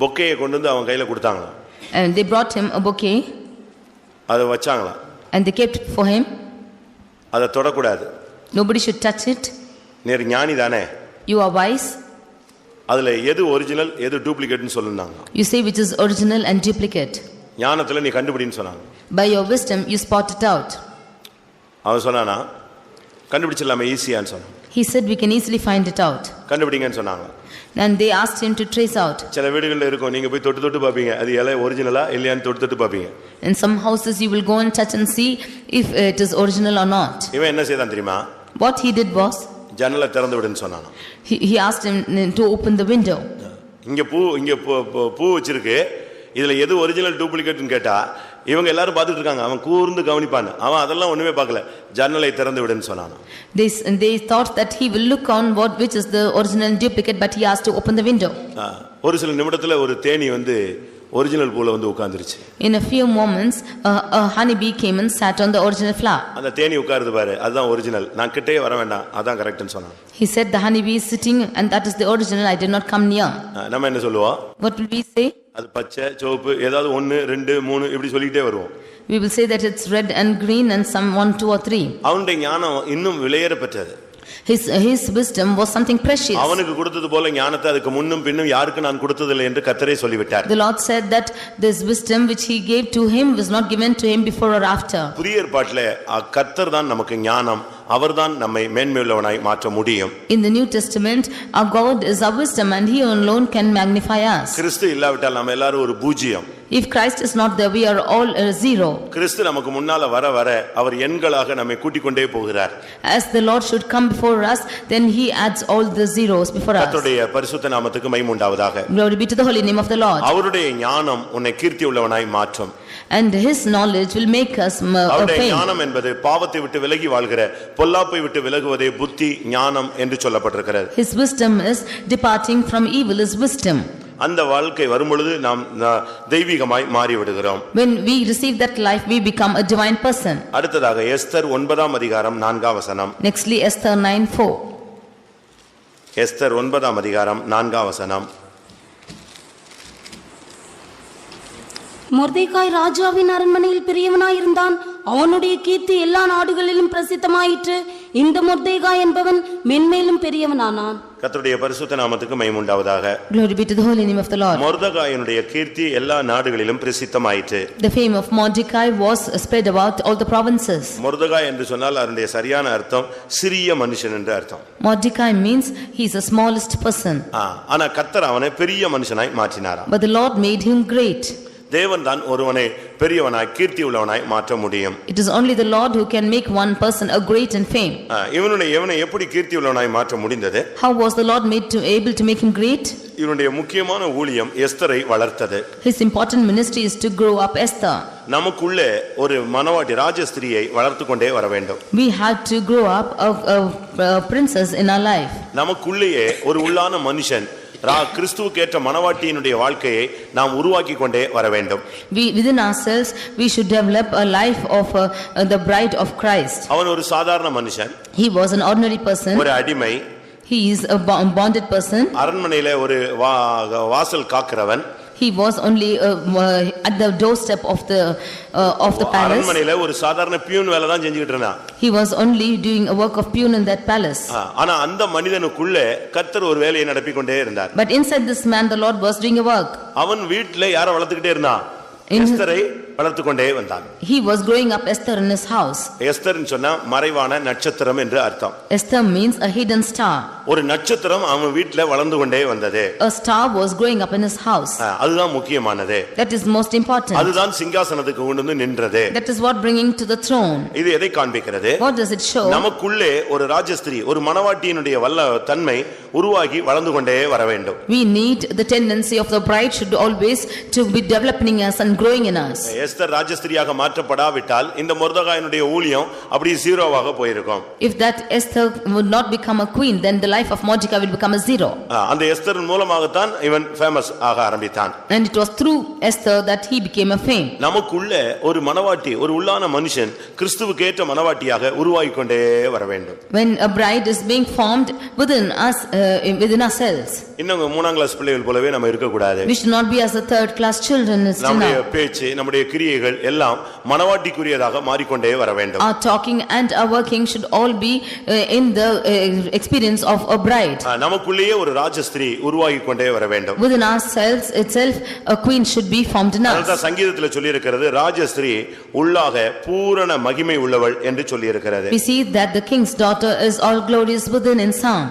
பொக்கையை கொண்டு வந்து அவன் கையில கொடுத்தாங்களாம். And they brought him a bouquet அதை வச்சாங்களாம். and they kept it for him. அதை தொடக்கூடாது. Nobody should touch it. நீர் ஞானி தானே, You are wise. அதுல எது ஒரிஜினல் எது டூப்ளிகேட்னு சொல்லுனாங்க. You say which is original and duplicate. ஞானத்துல நீ கண்டுபிடின்னு சொன்னாங்க. By your wisdom you spot it out. அவன் சொன்னானா கண்டுபிடிச்சிடலாமே ஈஸியான்னு சொன்னான். He said we can easily find it out. கண்டுபிடிங்கன்னு சொன்னாங்க. And they asked him to trace out. சில வீடுகள்ல இருக்கும், நீங்க போய் தொட்டு தொட்டு பாப்பீங்க அது இலை ஒரிஜினலா இல்லையான்னு தொட்டு தொட்டு பாப்பீங்க. In some houses you will go and touch and see if it is original or not. இவன் என்ன செய்தான் தெரியுமா? What he did was ஜன்னலை திறந்து விடுன்னு சொன்னான். he asked him to open the window. இங்க பூ வச்சிருக்கு, இதுல எது ஒரிஜினல் டூப்ளிகேட்னு கேட்டா இவங்க எல்லாரும் பார்த்துட்டு இருக்காங்க. அவன் கூர்ந்து கவனிப்பான். அவன் அதெல்லாம் ஒண்ணுமே பார்க்கல. ஜன்னலை திறந்து விடுன்னு சொன்னான். They thought that he will look on which is the original and duplicate, but he asked to open the window. ஒரு சில நிமிடத்துல ஒரு தேனி வந்து ஒரிஜினல் பூல வந்து உட்கார்ந்துருச்சு. In a few moments a honeybee came and sat on the original flower. அந்த தேனி உட்காருது பாரு, அதுதான் original. நான் கிட்டே வர வேண்டாம், அதான் கரெக்ட்னு சொன்னான். He said the honeybee is sitting and that is the original, I did not come near. நம்ம என்ன சொல்லுவோம்? What will we say? அது பச்சை சிவப்பு ஏதாவது 1 2 3 இப்படி சொல்லிட்டே வருவோம். We will say that it's red and green and some 1 2 or 3. அவனுடைய ஞானம் இன்னும் விலையேற பெற்றது. His wisdom was something precious. அவனுக்கு கொடுத்தது போல ஞானத்தை அதுக்கு முன்னும் பின்னும் யாருக்கு நான் கொடுத்ததில்லை என்று கர்த்தரே சொல்லிவிட்டார். The Lord said that this wisdom which he gave to him was not given to him before or after. புதிய ஏற்பாட்டிலே கர்த்தர் தான் நமக்கு ஞானம், அவர்தான் நம்மை மேன்மையுள்ளவனாய் மாற்ற முடியும். In the New Testament our God is our wisdom and he alone can magnify us. கிறிஸ்து இல்லாவிட்டால் நம்ம எல்லாரும் ஒரு பூஜ்யம். If Christ is not there we are all zero. கிறிஸ்து நமக்கு முன்னால வர வர அவர் எண்களாக நம்மை கூட்டிக் கொண்டே போகிறார். As the Lord should come before us, then he adds all the zeros before us. கர்த்தருடைய பரிசுத்த நாமத்துக்கு மகிமை உண்டாவதாக. Glory be to the holy name of the Lord. அவருடைய ஞானம் உன்னை கீர்த்தி உள்ளவனாய் மாற்றும். And his knowledge will make us அவருடைய fame. ஞானம் என்பது பாவத்தை விட்டு விலகி வாழ்கிற, பொல்லாப்பை விட்டு விலகுவதே புத்தி ஞானம் என்று சொல்லப்பட்டிருக்கிறது. His wisdom is departing from evil is wisdom. அந்த வாழ்க்கை வரும்பொழுது நாம் தெய்வீகமாய் மாறி விடுகிறோம். When we receive that life we become a divine person. அடுத்ததாக எஸ்தர் 9ஆம் அதிகாரம் 4ஆம் வசனம். Nextly Esther 9:4. எஸ்தர் 9ஆம் அதிகாரம் 4ஆம் வசனம். மொர்தெகாய் ராஜாவின் அரண்மனையில் பெரியவனாயிருந்தான். அவனுடைய கீர்த்தி எல்லா நாடுகளிலும் பிரசித்தமாயிற்று. இந்த மொர்தெகாய் என்பவன் மென்மேலும் பெரியவனானான். கர்த்தருடைய பரிசுத்த நாமத்துக்கு மகிமை உண்டாவதாக. Glory be to the holy name of the Lord. மொர்தெகாயினுடைய கீர்த்தி எல்லா நாடுகளிலும் பிரசித்தமாயிற்று. The fame of Mordecai was spread about all the provinces. மொர்தெகாய் என்று சொன்னால் அதனுடைய சரியான அர்த்தம் சிறிய மனுஷன் என்று அர்த்தம். Mordecai means he is the smallest person. ஆனா கர்த்தர் அவனை பெரிய மனுஷனாய் மாற்றினாராம். But the Lord made him great. தேவன் தான் ஒருவனை பெரியவனாய் கீர்த்தி உள்ளவனாய் மாற்ற முடியும். It is only the Lord who can make one person a great and fame. இவனை எப்படி கீர்த்தி உள்ளவனாய் மாற்ற முடிந்தது? How was the Lord able to make him great? இவனுடைய முக்கியமான ஊழியம் எஸ்தரை வளர்த்தது. His important ministry is to grow up Esther. நமக்குள்ளே ஒரு மனவாட்டி ராஜஸ்திரியை வளர்த்து கொண்டே வர வேண்டும். We had to grow up a princess in our life. நமக்குள்ளேயே ஒரு உள்ளான மனுஷன் கிறிஸ்துவுக்கேற்ற மனவாட்டியினுடைய வாழ்க்கையை நாம் உருவாக்கி கொண்டே வர வேண்டும். Within ourselves we should develop a life of the bride of Christ. அவன் ஒரு சாதாரண மனுஷன். He was an ordinary person. ஒரு அடிமை. He is a bonded person. அரண்மனையிலே ஒரு வாசல் காக்கிறவன். He was only at the doorstep of the palace. அரண்மனையிலே ஒரு சாதாரண பியூன் வேலை தான் செஞ்சிட்டு இருந்தான். He was only doing a work of peon in that palace. ஆனா அந்த மனிதனுக்குள்ளே கர்த்தர் ஒரு வேலையை நடப்பிக் கொண்டே இருந்தார். But inside this man the Lord was doing a work. அவன் வீட்டிலே யாரை வளர்த்துக்கிட்டே இருந்தான்? எஸ்தரை வளர்த்து கொண்டே வந்தான். He was growing up Esther in his house. Esther சொன்னா மறைவான நட்சத்திரம் என்று அர்த்தம். Esther means a hidden star. ஒரு நட்சத்திரம் அவன் வீட்டிலே வளர்ந்து கொண்டே வந்தது. A star was growing up in his house. அதுதான் முக்கியமானது. That is most important. அதுதான் சிங்காசனத்துக்கு கொண்டு வந்து நின்றது. That is what bringing to the throne. இது எதை காண்பிக்கிறது? What does it show? நமக்குள்ளே ஒரு ராஜஸ்திரி ஒரு மனவாட்டியினுடைய வல்ல தன்மை உருவாகி வளர்ந்து கொண்டே வர வேண்டும். We need the tendency of the bride should always to be developing us and growing in us. Esther ராஜஸ்திரியாக மாற்றப்படாவிட்டால் இந்த மொர்தெகாயினுடைய ஊழியம் அப்படியே ஜீரோவாக போயிருக்கும். If that Esther would not become a queen, then the life of Mordecai will become a zero. அந்த எஸ்தரின் மூலமாகத்தான் இவன் ஃபேமஸ் ஆக ஆரம்பித்தான். And it was through Esther that he became a fame. நமக்குள்ள ஒரு மனவாட்டி, ஒரு உள்ளான மனுஷன் கிறிஸ்துவுக்கு ஏற்ற மனவாட்டியாக உருவாகிக்கொண்டே வர வேண்டும். When a bride is being formed within us, within ourselves. இன்னும் 3ஆம் கிளாஸ் பிள்ளைகள் போலவே நம்ம இருக்க கூடாது. We should not be as a third class children. நம்முடைய பேச்சு, நம்முடைய கிரியைகள் எல்லாம் மனவாட்டிக்குரியதாக மாறிக்கொண்டே வர வேண்டும். Our talking and our working should all be in the experience of a bride. நமக்குள்ளேயே ஒரு ராஜஸ்திரீ உருவாகிக்கொண்டே வர வேண்டும். Within ourselves itself a queen should be formed in us. அதுதான் சங்கீதத்துல சொல்லி இருக்கிறது, ராஜஸ்திரீ உள்ளாக பூரண மகிமை உள்ளவள் என்று சொல்லி இருக்கிறது. We see that the king's daughter is all glorious within in Psalm.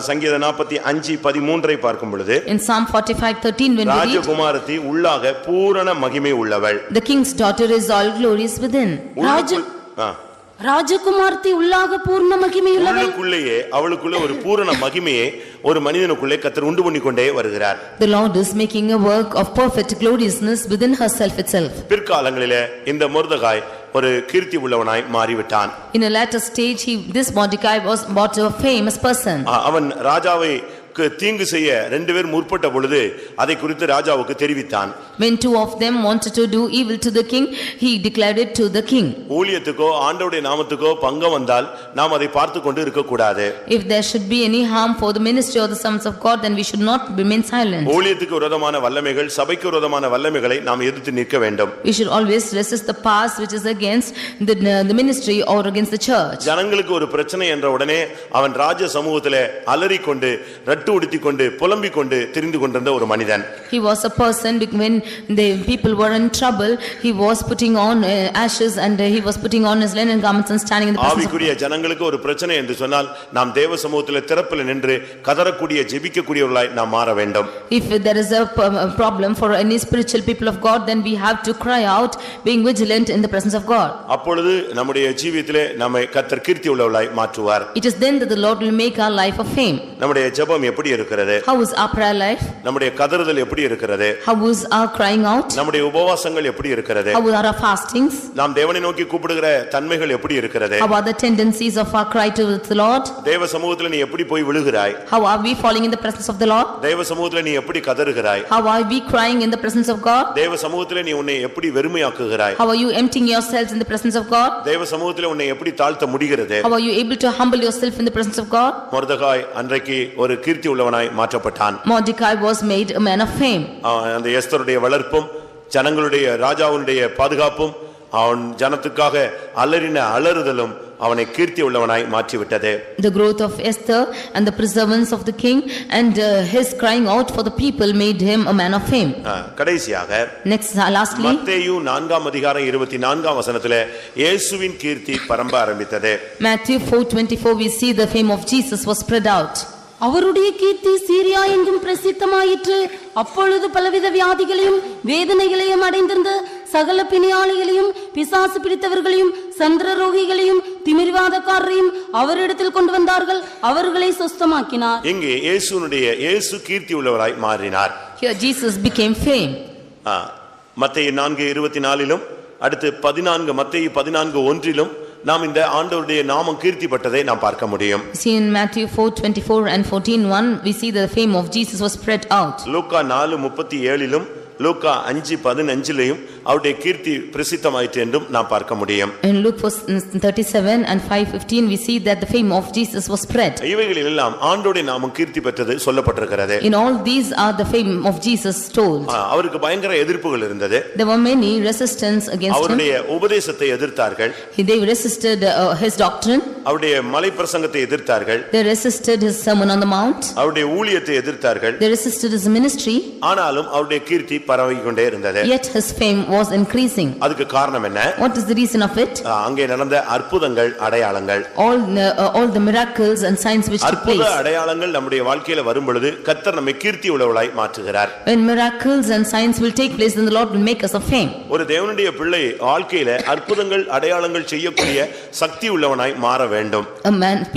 சங்கீத 45:13 பார்க்கும் பொழுது, In Psalm 45:13 when we read, ராஜகுமாரத்தி உள்ளாக பூரண மகிமை உள்ளவள். the king's daughter is all glorious within. ராஜகுமார்த்தி உள்ளாக பூர்ண மகிமையுள்ளவள். உள்ளுக்குள்ளேயே அவளுக்குள்ள ஒரு பூரண மகிமையை ஒரு மனிதனுக்குள்ளே கர்த்தர் உண்டு பண்ணிக்கொண்டே வருகிறார். The Lord is making a work of perfect gloriousness within herself itself. பிற்காலங்களிலே இந்த மொர்தெகாய் ஒரு கீர்த்தி உள்ளவனாய் மாறிவிட்டான். In a later stage this Mordecai was brought to a famous person. அவன் ராஜாவை தீங்கு செய்ய 2 பேர் முற்பட்ட பொழுது அதை குறித்து ராஜாவுக்கு தெரிவித்தான். When 2 of them wanted to do evil to the king, he declared it to the king. ஊழியத்துக்கோ ஆண்டவருடைய நாமத்துக்கோ பங்கம் வந்தால் நாம் அதை பார்த்து கொண்டு இருக்க கூடாது. If there should be any harm for the ministry of the sons of God, then we should not remain silent. ஊழியத்துக்கு விரோதமான வல்லமைகள், சபைக்கு விரோதமான வல்லமைகளை நாம் எதிர்த்து நிற்க வேண்டும். We should always resist the powers which is against the ministry or against the church. ஜனங்களுக்கு ஒரு பிரச்சனை என்ற உடனே அவன் ராஜ சமூகத்திலே அலறிக்கொண்டு ரட்டு உடுத்திக்கொண்டு புலம்பிக்கொண்டு திரிந்து கொண்டிருந்த ஒரு மனிதன். He was a person when the people were in trouble, he was putting on ashes and he was putting on his linen garments and standing in the presence of God. ஆவிக்குரிய ஜனங்களுக்கு ஒரு பிரச்சனை என்று சொன்னால் நாம் தேவ சமூகத்திலே திறப்பில் நின்று கதறக்கூடிய ஜெபிக்கக்கூடியவர்களாய் நாம் மாற வேண்டும். If there is a problem for any spiritual people of God, then we have to cry out, being vigilant in the presence of God. அப்பொழுது நம்முடைய ஜீவியத்திலே நம்மை கர்த்தர் கீர்த்தி உள்ளவர்களாய் மாற்றுவார். It is then that the Lord will make our life a fame. நம்முடைய ஜெபம் எப்படி இருக்கிறது? How is our prayer life? நம்முடைய கதறுதல் எப்படி இருக்கிறது? How is our crying out? நம்முடைய உபவாசங்கள் எப்படி இருக்கிறது? How are our fastings? நாம் தேவனை நோக்கி கூப்பிடுகிற தன்மைகள் எப்படி இருக்கிறது? How are the tendencies of our cry to the Lord? தேவ சமூகத்திலே நீ எப்படி போய் விழுகிறாய்? How are we falling in the presence of the Lord? தேவ சமூகத்திலே நீ எப்படி கதறுகிறாய்? How are we crying in the presence of God? தேவ சமூகத்திலே நீ உன்னை எப்படி வெறுமையாக்குகிறாய்? How are you emptying yourselves in the presence of God? தேவ சமூகத்திலே உன்னை எப்படி தாழ்த்த முடிகிறது? How are you able to humble yourself in the presence of God? மொர்தெகாய் அன்றைக்கு ஒரு கீர்த்தி உள்ளவனாய் மாற்றப்பட்டான். Mordecai was made a man of fame. அந்த எஸ்தருடைய வளர்ப்பும் ஜனங்களுடைய ராஜாவுடைய பாதுகாப்பும் அவன் ஜனத்துக்காக அலறின அலறுதலும் அவனை கீர்த்தி உள்ளவனாய் மாற்றிவிட்டது. The growth of Esther and the preservance of the king and his crying out for the people made him a man of fame. கடைசியாக lastly மத்தேயு 4:24 இயேசுவின் கீர்த்தி பரம்ப ஆரம்பித்தது. Matthew 4:24 we see the fame of Jesus was spread out. அவருடைய கீர்த்தி சீரியா எங்கும் பிரசித்தமாயிற்று. அப்பொழுது பலவித வியாதிகளையும் வேதனைகளையும் அடைந்திருந்த சகல பிணியாளிகளையும் பிசாசு பிடித்தவர்களையும் சந்திரரோகிகளையும் திமிர்வாதக்காரரையும் அவரிடத்தில் கொண்டு வந்தார்கள். அவர்களை சுஸ்தமாக்கினார். இங்கே இயேசு கீர்த்தி உள்ளவராய் மாறினார். Here Jesus became fame. மத்தேயு 4:24 அடுத்து 14 மத்தேயு 14:1 நாம் இந்த ஆண்டவருடைய நாமம் கீர்த்திப்பட்டதை நாம் பார்க்க முடியும். See in Matthew 4:24 and 14:1 we see the fame of Jesus was spread out. லூக்கா 4:37 லூக்கா 5:15 அவருடைய கீர்த்தி பிரசித்தமாயிற்று என்றும் நாம் பார்க்க முடியும். In Luke 37 and 5:15 we see that the fame of Jesus was spread. இவைகளில் எல்லாம் ஆண்டவருடைய நாமம் கீர்த்தி பெற்றது சொல்லப்பட்டிருக்கிறது. In all these are the fame of Jesus told. அவருக்கு பயங்கர எதிர்ப்புகள் இருந்தது. There were many resistance against him. அவருடைய உபதேசத்தை எதிர்த்தார்கள். They resisted his doctrine. அவருடைய மலை பிரசங்கத்தை எதிர்த்தார்கள். They resisted his sermon on the mount. அவருடைய ஊழியத்தை எதிர்த்தார்கள். They resisted his ministry. ஆனாலும் அவருடைய கீர்த்தி பரவிக் கொண்டே இருந்தது. Yet his fame was increasing. அதுக்கு காரணம் என்ன? What is the reason of it? அங்கே நடந்த அற்புதங்கள் அடையாளங்கள். All the miracles and signs which took place. அற்புத அடையாளங்கள் நம்முடைய வாழ்க்கையில வரும் பொழுது கர்த்தர் நம்மை கீர்த்தி உள்ளவர்களாய் மாற்றுகிறார். When miracles and signs will take place, then the Lord will make us a fame. ஒரு தேவனுடைய பிள்ளை வாழ்க்கையில அற்புதங்கள் அடையாளங்கள் செய்யக்கூடிய சக்தி உள்ளவனாய் மாற வேண்டும்.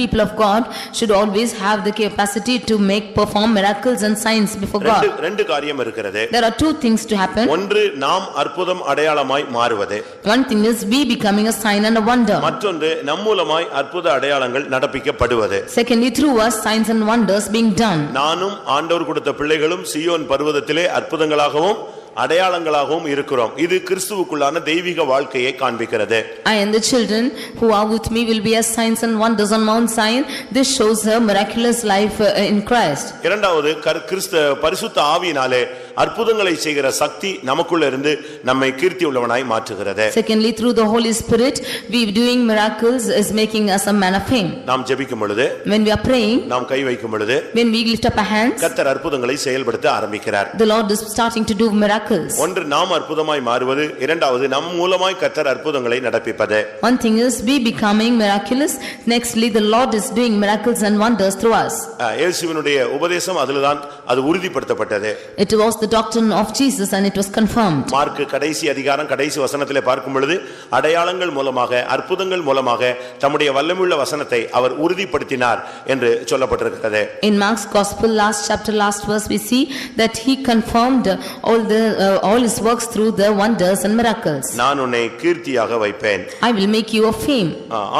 People of God should always have the capacity to perform miracles and signs before God. ரெண்டு காரியம் இருக்கிறது. There are two things to happen. ஒன்று நாம் அற்புதம் அடையாளமாய் மாறுவது. One thing is we becoming a sign and a wonder. மற்றொன்று நம் மூலமாய் அற்புத அடையாளங்கள் நடப்பிக்கப்படுவது. Secondly, through us signs and wonders being done. நானும் ஆண்டவர் கொடுத்த பிள்ளைகளும் சீயோன் பர்வதத்திலே அற்புதங்களாகவும் அடையாளங்களாகவும் இருக்கிறோம். இது கிறிஸ்துவுக்குள்ளான தெய்வீக வாழ்க்கையை காண்பிக்கிறது. I and the children who are with me will be as signs and wonders on Mount Zion. This shows a miraculous life in Christ. இரண்டாவது பரிசுத்த ஆவியினாலே அற்புதங்களை செய்கிற சக்தி நமக்குள்ள இருந்து நம்மை கீர்த்தி உள்ளவனாய் மாற்றுகிறது. Secondly, through the Holy Spirit we doing miracles is making us a man of fame. நாம் ஜெபிக்கும் பொழுது, when we are praying, நாம் கை வைக்கும் பொழுது, when we lift up our hands, கர்த்தர் அற்புதங்களை செயல்படுத்த ஆரம்பிக்கிறார். the Lord is starting to do miracles. ஒன்று நாம் அற்புதமாய் மாறுவது, இரண்டாவது நம் மூலமாய் கர்த்தர் அற்புதங்களை நடப்பிப்பது. One thing is we becoming miraculous, nextly the Lord is doing miracles and wonders through us. இயேசுவினுடைய உபதேசம் அதில்தான் அது உறுதிப்படுத்தப்பட்டது. It was the doctrine of Jesus and it was confirmed. Mark கடைசி அதிகாரம் கடைசி வசனத்திலே பார்க்கும் பொழுது அடையாளங்கள் மூலமாக அற்புதங்கள் மூலமாக தம்முடைய வல்லமையுள்ள வசனத்தை அவர் உறுதிப்படுத்தினார் என்று சொல்லப்பட்டிருக்கிறது. In Mark's gospel last chapter last verse we see that he confirmed all his works through the wonders and miracles. நான் உன்னை கீர்த்தியாக வைப்பேன். I will make you a fame.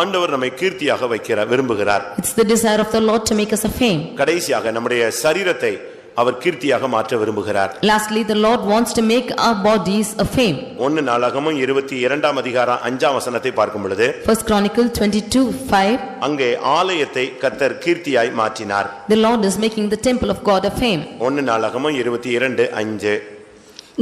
ஆண்டவர் நம்மை கீர்த்தியாக வைக்க விரும்புகிறார். It's the desire of the Lord to make us a fame. கடைசியாக நம்முடைய சரீரத்தை அவர் கீர்த்தியாக மாற்ற விரும்புகிறார். Lastly, the Lord wants to make our bodies a fame. 1 நாளாகமம் 22 அதிகாரம் 5 வசனத்தை பார்க்கும் பொழுது, First Chronicle 22:5, அங்கே ஆலயத்தை கர்த்தர் கீர்த்தியாய் மாற்றினார். the Lord is making the temple of God a fame. 1 நாளாகமம் 22:5.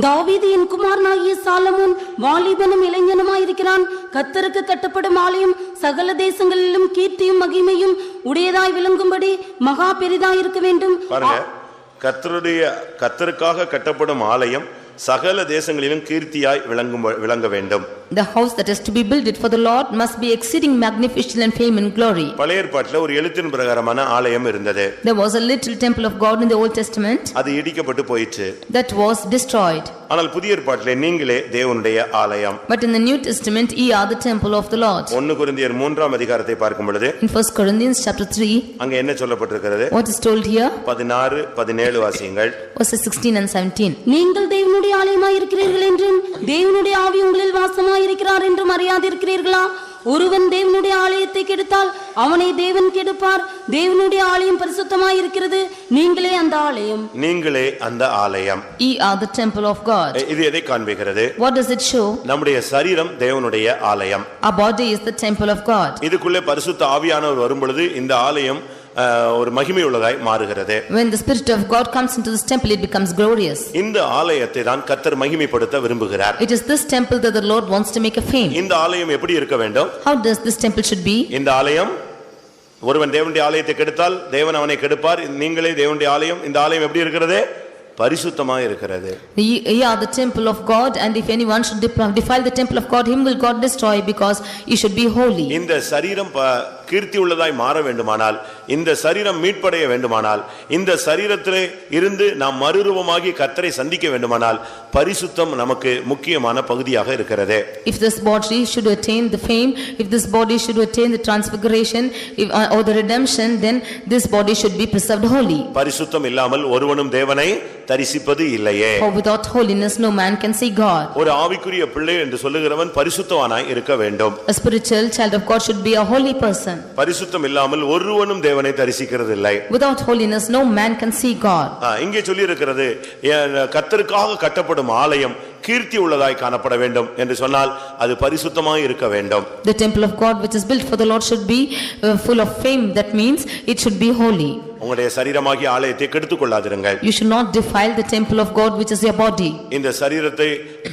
தாவீது என் குமாரனாகிய சாலமோன் வாலிபனும் இளைஞனுமாயிருக்கிறான். கர்த்தருக்கு கட்டப்படும் ஆலயம் சகல தேசங்களிலும் கீர்த்தியும் மகிமையும் உடையதாய் விளங்கும்படி மகா பெரிதாய் இருக்க வேண்டும். பாருங்க, கர்த்தருக்காக கட்டப்படும் ஆலயம் சகல தேசங்களிலும் கீர்த்தியாய் விளங்க வேண்டும். The house that is to be built for the Lord must be exceeding magnificent and fame and glory. பழைய ஏற்பாட்டில் ஒரு எழுத்தின் பிரகாரமான ஆலயம் இருந்தது. There was a little temple of God in the Old Testament. அது இடிக்கப்பட்டு போயிற்று. That was destroyed. ஆனால் புதிய ஏற்பாட்டிலே நீங்களே தேவனுடைய ஆலயம். But in the New Testament ye are the temple of the Lord. 1 கொரிந்தியர் 3 அதிகாரத்தை பார்க்கும் பொழுது, In 1 Corinthians chapter 3, அங்க என்ன சொல்லப்பட்டிருக்கிறது? what is told here? 16 17 வாசியுங்கள். Verses 16 and 17. நீங்கள் தேவனுடைய ஆலயமாய் இருக்கிறீர்கள் என்றும் தேவனுடைய ஆவி உங்களில் வாசமாய் இருக்கிறார் என்றும் அறியாதிருக்கிறீர்களா? ஒருவன் தேவனுடைய ஆலயத்தை கெடுத்தால் அவனை தேவன் கெடுப்பார். தேவனுடைய ஆலயம் பரிசுத்தமாய் இருக்கிறது, நீங்களே அந்த ஆலயம். நீங்களே அந்த ஆலயம். Ye are the temple of God. இது எதை காண்பிக்கிறது? What does it show? நம்முடைய சரீரம் தேவனுடைய ஆலயம். Our body is the temple of God. இதுக்குள்ளே பரிசுத்த ஆவியானவர் வரும் பொழுது இந்த ஆலயம் ஒரு மகிமை உள்ளதாய் மாறுகிறது. When the Spirit of God comes into this temple, it becomes glorious. இந்த ஆலயத்தை தான் கர்த்தர் மகிமைப்படுத்த விரும்புகிறார். It is this temple that the Lord wants to make a fame. இந்த ஆலயம் எப்படி இருக்க வேண்டும்? How does this temple should be? இந்த ஆலயம், ஒருவன் தேவனுடைய ஆலயத்தை கெடுத்தால் தேவன் அவனை கெடுப்பார். நீங்களே தேவனுடைய ஆலயம். இந்த ஆலயம் எப்படி இருக்கிறது? பரிசுத்தமாய் இருக்கிறது. Ye are the temple of God, and if anyone should defile the temple of God, him will God destroy, because he should be holy. இந்த சரீரம் கீர்த்தி உள்ளதாய் மாற வேண்டுமானால், இந்த சரீரம் மீட்படைய வேண்டுமானால், இந்த சரீரத்திலே இருந்து நாம் மறுரூபமாகி கர்த்தரை சந்திக்க வேண்டுமானால் பரிசுத்தம் நமக்கு முக்கியமான பகுதியாக இருக்கிறது. If this body should attain the fame, if this body should attain the transfiguration or the redemption, then this body should be preserved holy. பரிசுத்தம் இல்லாமல் ஒருவனும் தேவனை தரிசிப்பது இல்லையே. For without holiness no man can see God. ஒரு ஆவிக்குரிய பிள்ளை என்று சொல்லுகிறவன் பரிசுத்தவானாய் இருக்க வேண்டும். A spiritual child of God should be a holy person. பரிசுத்தம் இல்லாமல் ஒருவனும் தேவனை தரிசிக்கிறது இல்லை. Without holiness no man can see God. இங்கே சொல்லி இருக்கிறது, கர்த்தருக்காக கட்டப்படும் ஆலயம் கீர்த்தி உள்ளதாய் காணப்பட வேண்டும் என்று சொன்னால் அது பரிசுத்தமாய் இருக்க வேண்டும். The temple of God which is built for the Lord should be full of fame. That means it should be holy. உங்களுடைய சரீரமாகிய ஆலயத்தை கெடுத்துக் கொள்ளாதிருங்கள். You should not defile the temple of God which is your body. இந்த சரீரத்தை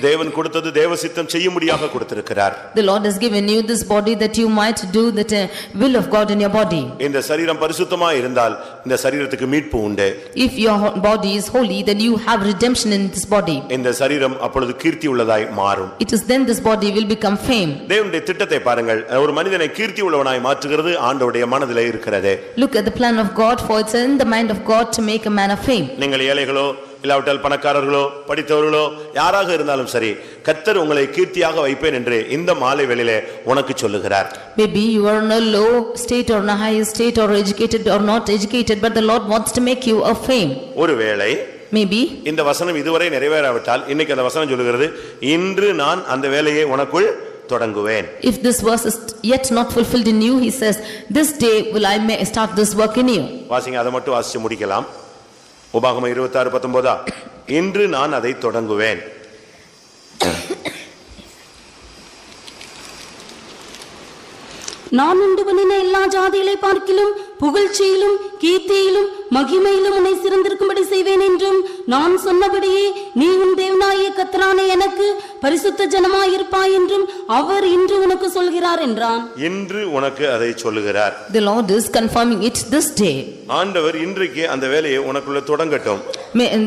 தேவன் கொடுத்தது தேவ சித்தம் செய்யும்படியாக கொடுத்திருக்கிறார். The Lord has given you this body that you might do the will of God in your body. இந்த சரீரம் பரிசுத்தமாய் இருந்தால் இந்த சரீரத்துக்கு மீட்பு உண்டு. If your body is holy, then you have redemption in this body. இந்த சரீரம் அப்பொழுது கீர்த்தி உள்ளதாய் மாறும். It is then this body will become fame. தேவனுடைய திட்டத்தை பாருங்கள். ஒரு மனிதனை கீர்த்தி உள்ளவனாய் மாற்றுகிறது ஆண்டவருடைய மனதிலே இருக்கிறது. Look at the plan of God, for it's in the mind of God to make a man of fame. நீங்கள் ஏழைகளோ இல்லாவிட்டால் பணக்காரர்களோ படித்தவர்களோ யாராக இருந்தாலும் சரி, கர்த்தர் உங்களை கீர்த்தியாக வைப்பேன் என்று இந்த மாலை வேளையிலே உனக்கு சொல்லுகிறார். Maybe you are in a low state or in a high state or educated or not educated, but the Lord wants to make you a fame. ஒருவேளை Maybe இந்த வசனம் இதுவரை நிறைவேறாவிட்டால் இன்னைக்கு அந்த வசனம் சொல்லுகிறது, இன்று நான் அந்த வேலையை உனக்குள் தொடங்குவேன். if this verse is yet not fulfilled in you, he says, this day will I start this work in you. வாசிங்க, அதை மட்டும் வாசிச்சு முடிக்கலாம். உபாகமம் 26:19 இன்று நான் அதை தொடங்குவேன். நான் உண்டு பண்ணின எல்லா ஜாதிகளை பார்க்கிலும் புகழ்ச்சியிலும் கீர்த்தியிலும் மகிமையிலும் உன்னை சிறந்திருக்கும்படி செய்வேன் என்றும் நான் சொன்னபடியே நீ உன் தேவனாகிய கர்த்தரான எனக்கு பரிசுத்த ஜனமாயிருப்பாய் என்றும் அவர் இன்று உனக்கு சொல்கிறார் என்றான். இன்று உனக்கு அதை சொல்லுகிறார். The Lord is confirming it this day. ஆண்டவர் இன்றைக்கு அந்த வேலையை உனக்குள்ள தொடங்கட்டும்.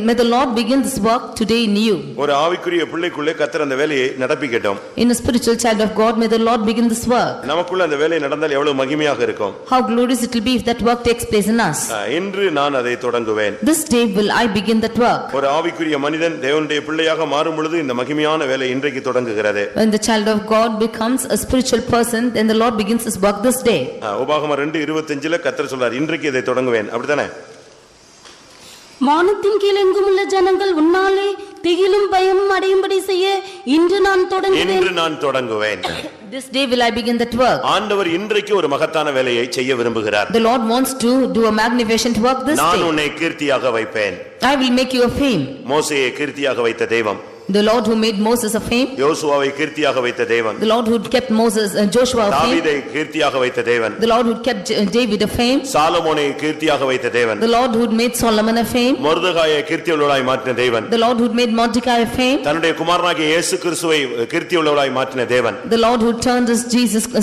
May the Lord begin this work today in you. ஒரு ஆவிக்குரிய பிள்ளைக்குள்ளே கர்த்தர் அந்த வேலையை நடப்பிக்கட்டும். In a spiritual child of God, may the Lord begin this work. நமக்குள்ள அந்த வேலை நடந்தால் எவ்வளவு மகிமையாக இருக்கும். How glorious it will be if that work takes place in us. இன்று நான் அதை தொடங்குவேன். This day will I begin that work. ஒரு ஆவிக்குரிய மனிதன் தேவனுடைய பிள்ளையாக மாறும் பொழுது இந்த மகிமையான வேலை இன்றைக்கு தொடங்குகிறது. When the child of God becomes a spiritual person, then the Lord begins his work this day. உபாகமம் 2:25 கர்த்தர் சொல்றார், இன்றைக்கு இதை தொடங்குவேன். அப்படிதானே? வானத்தின் கீழ் எங்கும் உள்ள ஜனங்கள் உன்னாலே திகிலும் பயமும் அடையும்படி செய்ய இன்று நான் தொடங்குவேன். This day will I begin that work. ஆண்டவர் இன்றைக்கு ஒரு மகத்தான வேலையை செய்ய விரும்புகிறார். The Lord wants to do a magnificent work this day. நான் உன்னை கீர்த்தியாக வைப்பேன். I will make you a fame. மோசேயை கீர்த்தியாக வைத்த தெய்வம், The Lord who made Moses a fame. யோசுவாவை கீர்த்தியாக வைத்த தேவன், The Lord who kept Joshua a fame. தாவீதை கீர்த்தியாக வைத்த தேவன், The Lord who kept David a fame. சாலமோனை கீர்த்தியாக வைத்த தேவன், The Lord who made Solomon a fame. மொர்தெகாயை கீர்த்தியுள்ளவராய் மாற்றின தேவன், The Lord who made Mordecai a fame. தன்னுடைய குமாரனாகிய இயேசு கிறிஸ்துவை கீர்த்தியுள்ளவராய் மாற்றின தேவன், The Lord who turned his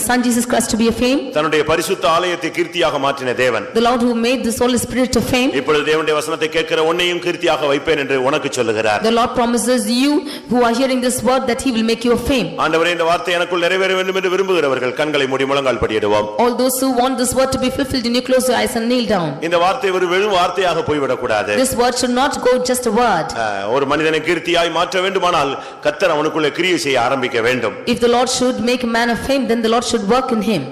son Jesus Christ to be a fame. தன்னுடைய பரிசுத்த ஆலயத்தை கீர்த்தியாக மாற்றின தேவன், The Lord who made the Holy Spirit a fame. இப்பொழுது தேவனுடைய வசனத்தை கேட்கிற உன்னையும் கீர்த்தியாக வைப்பேன் என்று உனக்கு சொல்லுகிறார். The Lord promises you who are hearing this word that he will make you a fame. ஆண்டவரே, இந்த வார்த்தை எனக்குள் நிறைவேற வேண்டும் என்று விரும்புகிறவர்கள் கண்களை மூடி முழங்கால் படியிடுவோம். All those who want this word to be fulfilled in you, close your eyes and kneel down. இந்த வார்த்தை ஒரு வெறும் வார்த்தையாக போய்விடக் கூடாது. This word should not go just a word. ஒரு மனிதனை கீர்த்தியாய் மாற்ற வேண்டுமானால் கர்த்தர் அவனுக்குள்ளே கிரியை செய்ய ஆரம்பிக்க வேண்டும். If the Lord should make a man of fame, then the Lord should work in him.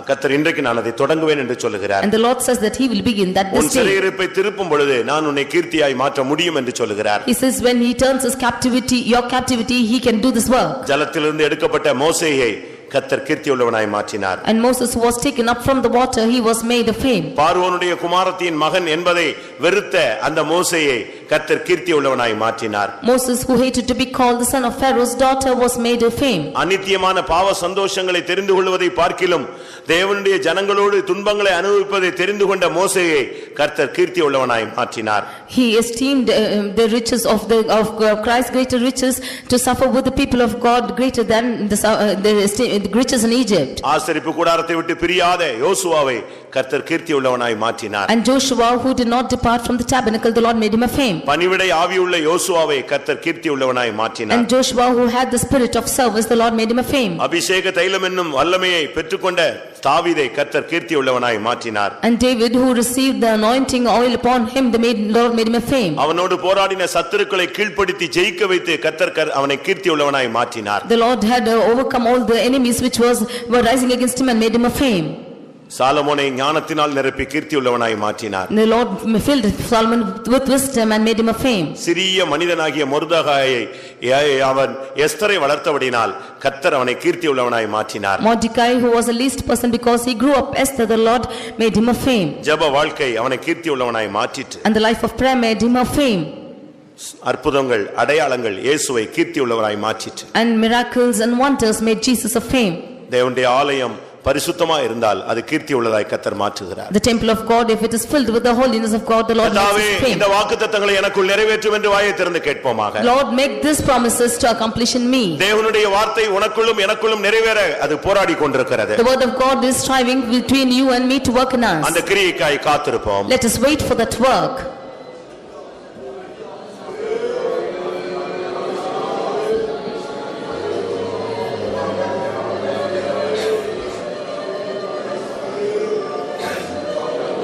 கர்த்தர் இன்றைக்கு நான் அதை தொடங்குவேன் என்று சொல்லுகிறார். And the Lord says that he will begin that this day. உன் சிறையிருப்பை திருப்பும் பொழுது நான் உன்னை கீர்த்தியாய் மாற்ற முடியும் என்று சொல்லுகிறார். He says when he turns his captivity, your captivity, he can do this work. ஜலத்திலிருந்து எடுக்கப்பட்ட மோசேயை கர்த்தர் கீர்த்தியுள்ளவனாய் மாற்றினார். And Moses who was taken up from the water, he was made a fame. பார்வோனுடைய குமாரத்தின் மகன் என்பதை வெறுத்த அந்த மோசேயை கர்த்தர் கீர்த்தியுள்ளவனாய் மாற்றினார். Moses who hated to be called the son of Pharaoh's daughter was made a fame. அநித்தியமான பாவ சந்தோஷங்களை தெரிந்து கொள்வதை பார்க்கிலும் தேவனுடைய ஜனங்களோடு துன்பங்களை அனுபவிப்பதை தெரிந்து கொண்ட மோசேயை கர்த்தர் கீர்த்தியுள்ளவனாய் மாற்றினார். He esteemed the riches of Christ greater riches to suffer with the people of God greater than the riches in Egypt. ஆசரிப்பு கூடாரத்தை விட்டு பிரியாத யோசுவாவை கர்த்தர் கீர்த்தியுள்ளவனாய் மாற்றினார். And Joshua who did not depart from the tabernacle, the Lord made him a fame. பணிவிடை ஆவியுள்ள யோசுவாவை கர்த்தர் கீர்த்தியுள்ளவனாய் மாற்றினார். And Joshua who had the spirit of service, the Lord made him a fame. அபிஷேக தைலம் என்னும் வல்லமையை பெற்றுக்கொண்ட தாவீதை கர்த்தர் கீர்த்தியுள்ளவனாய் மாற்றினார். And David who received the anointing oil upon him, the Lord made him a fame. அவனோடு போராடின சத்துருக்களை கீழ்ப்படுத்தி ஜெயிக்க வைத்து கர்த்தர் அவனை கீர்த்தியுள்ளவனாய் மாற்றினார். The Lord had overcome all the enemies which were rising against him and made him a fame. சாலமோனை ஞானத்தினால் நிரப்பி கீர்த்தியுள்ளவனாய் மாற்றினார். The Lord filled Solomon with wisdom and made him a fame. சிறிய மனிதனாகிய மொர்தெகாயை அவன் எஸ்தரை வளர்த்தபடினால் கர்த்தர் அவனை கீர்த்தியுள்ளவனாய் மாற்றினார். Mordecai who was the least person because he grew up Esther, the Lord made him a fame. ஜெப வாழ்க்கை அவனை கீர்த்தியுள்ளவனாய் மாற்றிற்று. And the life of prayer made him a fame. அற்புதங்கள் அடையாளங்கள் இயேசுவை கீர்த்தியுள்ளவனாய் மாற்றிற்று. And miracles and wonders made Jesus a fame. தேவனுடைய ஆலயம் பரிசுத்தமா இருந்தால் அது கீர்த்தி உள்ளதாய் கர்த்தர் மாற்றுகிறார். The temple of God, if it is filled with the holiness of God, the Lord makes it fame. இந்த வாக்குத்தத்தங்களை எனக்குள் நிறைவேற்றும் என்று வாயை திறந்து கேட்போமாக. Lord, make these promises to accomplish in me. தேவனுடைய வார்த்தை உனக்குள்ளும் எனக்குள்ளும் நிறைவேற அது போராடி கொண்டிருக்கிறது. The word of God is striving between you and me to work in us. அந்த கிரியைக்காய் காத்திருப்போம். Let us wait for that work.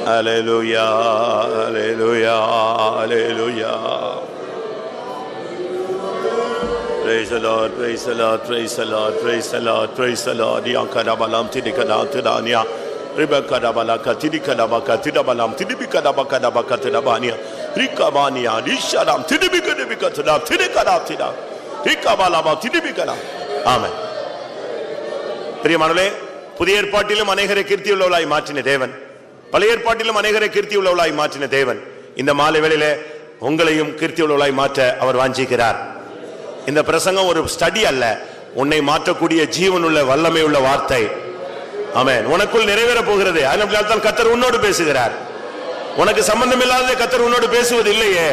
Hallelujah, hallelujah, hallelujah. Praise the Lord, praise the Lord, praise the Lord, praise the Lord, praise the Lord. Yankadabalam tidikadatirania. Ribakadabalaka tidikadabaka tidabalam tidibikadabakadabaka tidabania. Rikabania risharam tidibikadabikatadam tidikadabtidam. Rikabalaba tidibikadam. Amen. பிரியமானவர்களே, புதிய ஏற்பாட்டிலும் அநேகரை கீர்த்தி உள்ளவளாய் மாற்றின தேவன், பழைய ஏற்பாட்டிலும் அநேகரை கீர்த்தி உள்ளவளாய் மாற்றின தேவன் இந்த மாலை வேளையிலே உங்களையும் கீர்த்தி உள்ளவளாய் மாற்ற அவர் வாஞ்சிக்கிறார். இந்த பிரசங்கம் ஒரு ஸ்டடி அல்ல, உன்னை மாற்றக்கூடிய ஜீவனுள்ள வல்லமை உள்ள வார்த்தை. ஆமென். உனக்குள் நிறைவேற போகிறது. அதனால தான் கர்த்தர் உன்னோடு பேசுகிறார். உனக்கு சம்பந்தம் இல்லாததை கர்த்தர் உன்னோடு பேசுவது இல்லையே.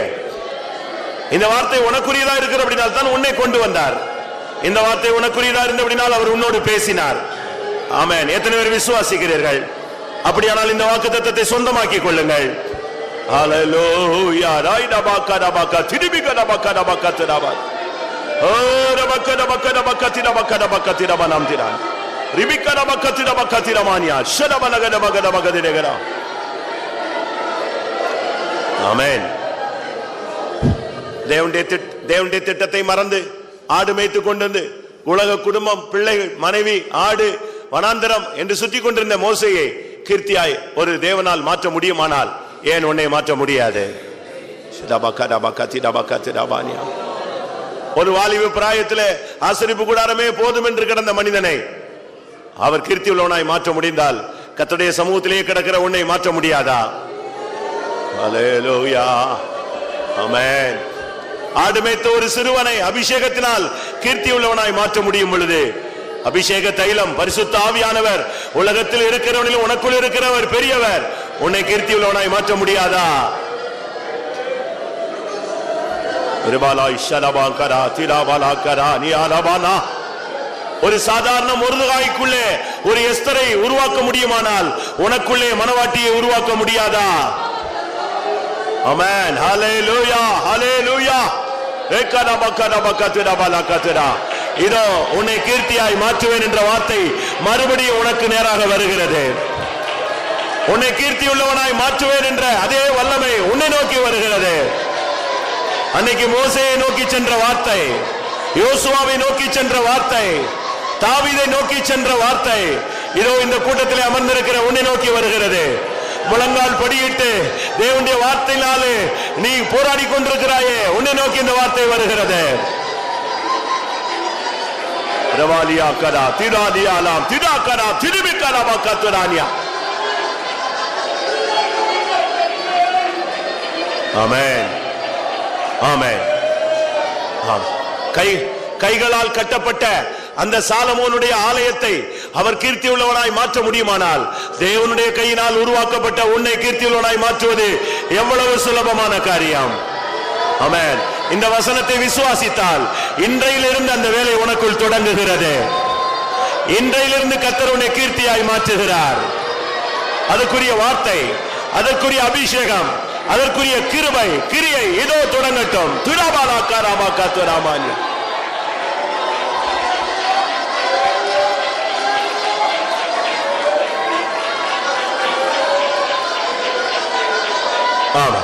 இந்த வார்த்தை உனக்குரியதா இருக்கிற அப்படினால் தான் உன்னை கொண்டு வந்தார். இந்த வார்த்தை உனக்குரியதா இருந்தபடினால் அவர் உன்னோடு பேசினார். ஆமென். எத்தனை பேர் விசுவாசிக்கிறீர்கள்? அப்படியானால் இந்த வாக்குத்தத்தத்தை சொந்தமாக்கிக் கொள்ளுங்கள். ஹல்லேலூயா. ராய்டபாகடபாக திரிபிகடபாகடபாகதடபா. ஓ ரபகடபகடபகதிரபகடபகதிரபகதிரபனம். ரிபிகடபகதிரபகதிரமானியா ஷடபலகடபகடபகதிரகடா. ஆமென். தேவனுடைய திட்டத்தை மறந்து ஆடு மேய்த்து கொண்டு உலக குடும்பம், பிள்ளைகள், மனைவி, ஆடு, வனாந்தரம் என்று சுற்றி கொண்டிருந்த மோசேயை கீர்த்தியாய் ஒரு தேவனால் மாற்ற முடியுமானால் ஏன் உன்னை மாற்ற முடியாது? ஒரு வாலிப பிராயத்திலே ஆசரிப்பு கூடாரமே போதும் என்று கிடந்த மனிதனை அவர் கீர்த்தி உள்ளவனாய் மாற்ற முடிந்தால் கர்த்தருடைய சமூகத்திலேயே கிடக்கிற உன்னை மாற்ற முடியாதா? ஹல்லேலூயா. ஆமென். ஆடு மேய்த்த ஒரு சிறுவனை அபிஷேகத்தினால் கீர்த்தி உள்ளவனாய் மாற்ற முடியும் பொழுது, அபிஷேக தைலம் பரிசுத்த ஆவியானவர் உலகத்தில் இருக்கிறவனிலும் உனக்குள் இருக்கிறவர் பெரியவர், உன்னை கீர்த்தி உள்ளவனாய் மாற்ற முடியாதா? ஒரு சாதாரண முருகாய்க்குள்ளே ஒரு எஸ்தரை உருவாக்க முடியுமானால் உனக்குள்ளே மனவாட்டியை உருவாக்க முடியாதா? ஆமென். ஹல்லேலூயா, ஹல்லேலூயா. இதோ உன்னை கீர்த்தியாய் மாற்றுவேன் என்ற வார்த்தை மறுபடியும் உனக்கு நேராக வருகிறது. உன்னை கீர்த்தி உள்ளவனாய் மாற்றுவேன் என்ற அதே வல்லமை உன்னை நோக்கி வருகிறது. அன்னைக்கு மோசேயை நோக்கி சென்ற வார்த்தை, யோசுவாவை நோக்கி சென்ற வார்த்தை, தாவீதை நோக்கி சென்ற வார்த்தை இதோ இந்த கூட்டத்திலே அமர்ந்திருக்கிற உன்னை நோக்கி வருகிறது. முழங்கால் படியிட்டு தேவனுடைய வார்த்தையினாலே நீ போராடி கொண்டிருக்கிறாயே, உன்னை நோக்கி இந்த வார்த்தை வருகிறது. ரவாலியா கரா திராலியாலாம் திராகரா திரிபிகரா கத்துரானியா. ஆமென், ஆமென். கைகளால் கட்டப்பட்ட அந்த சாலமோனுடைய ஆலயத்தை அவர் கீர்த்தி உள்ளவனாய் மாற்ற முடியுமானால் தேவனுடைய கையினால் உருவாக்கப்பட்ட உன்னை கீர்த்தி உள்ளவனாய் மாற்றுவது எவ்வளவு சுலபமான காரியம். ஆமென். இந்த வசனத்தை விசுவாசித்தால் இன்றையிலிருந்து அந்த வேலை உனக்குள் தொடங்குகிறது. இன்றையிலிருந்து கர்த்தர் உன்னை கீர்த்தியாய் மாற்றுகிறார். அதற்குரிய வார்த்தை, அதற்குரிய அபிஷேகம், அதற்குரிய கிருபை, கிரியை இதோ தொடங்கட்டும். துராபாலா காராமா காத்துராமானி. ஆமா.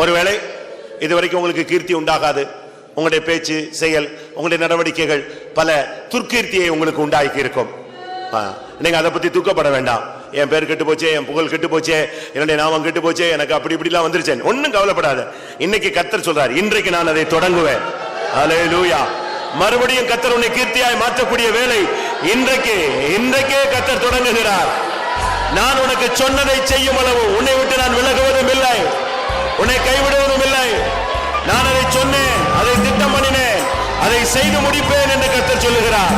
ஒருவேளை இதுவரைக்கும் உங்களுக்கு கீர்த்தி உண்டாகாது. உங்களுடைய பேச்சு, செயல், உங்களுடைய நடவடிக்கைகள் பல துர்க்கீர்த்தியை உங்களுக்கு உண்டாக்கி இருக்கும். நீங்க அதை பத்தி தூக்கப்பட வேண்டாம். என் பேர் கெட்டு போச்சே, என் புகழ் கெட்டு போச்சே, என்னுடைய நாமம் கெட்டு போச்சே, எனக்கு அப்படி இப்படிலாம் வந்துருச்சேன், ஒன்னும் கவலைப்படாத. இன்னைக்கு கர்த்தர் சொல்றார், இன்றைக்கு நான் அதை தொடங்குவேன். ஹல்லேலூயா. மறுபடியும் கர்த்தர் உன்னை கீர்த்தியாய் மாற்றக்கூடிய வேலை இன்றைக்கே கர்த்தர் தொடங்குகிறார். நான் உனக்கு சொன்னதை செய்யும் அளவு உன்னை விட்டு நான் விலகுவதும் இல்லை, உன்னை கைவிடுவதும் இல்லை. நான் அதை சொன்னேன், அதை திட்டம் பண்ணினேன், அதை செய்து முடிப்பேன் என்று கர்த்தர் சொல்லுகிறார்.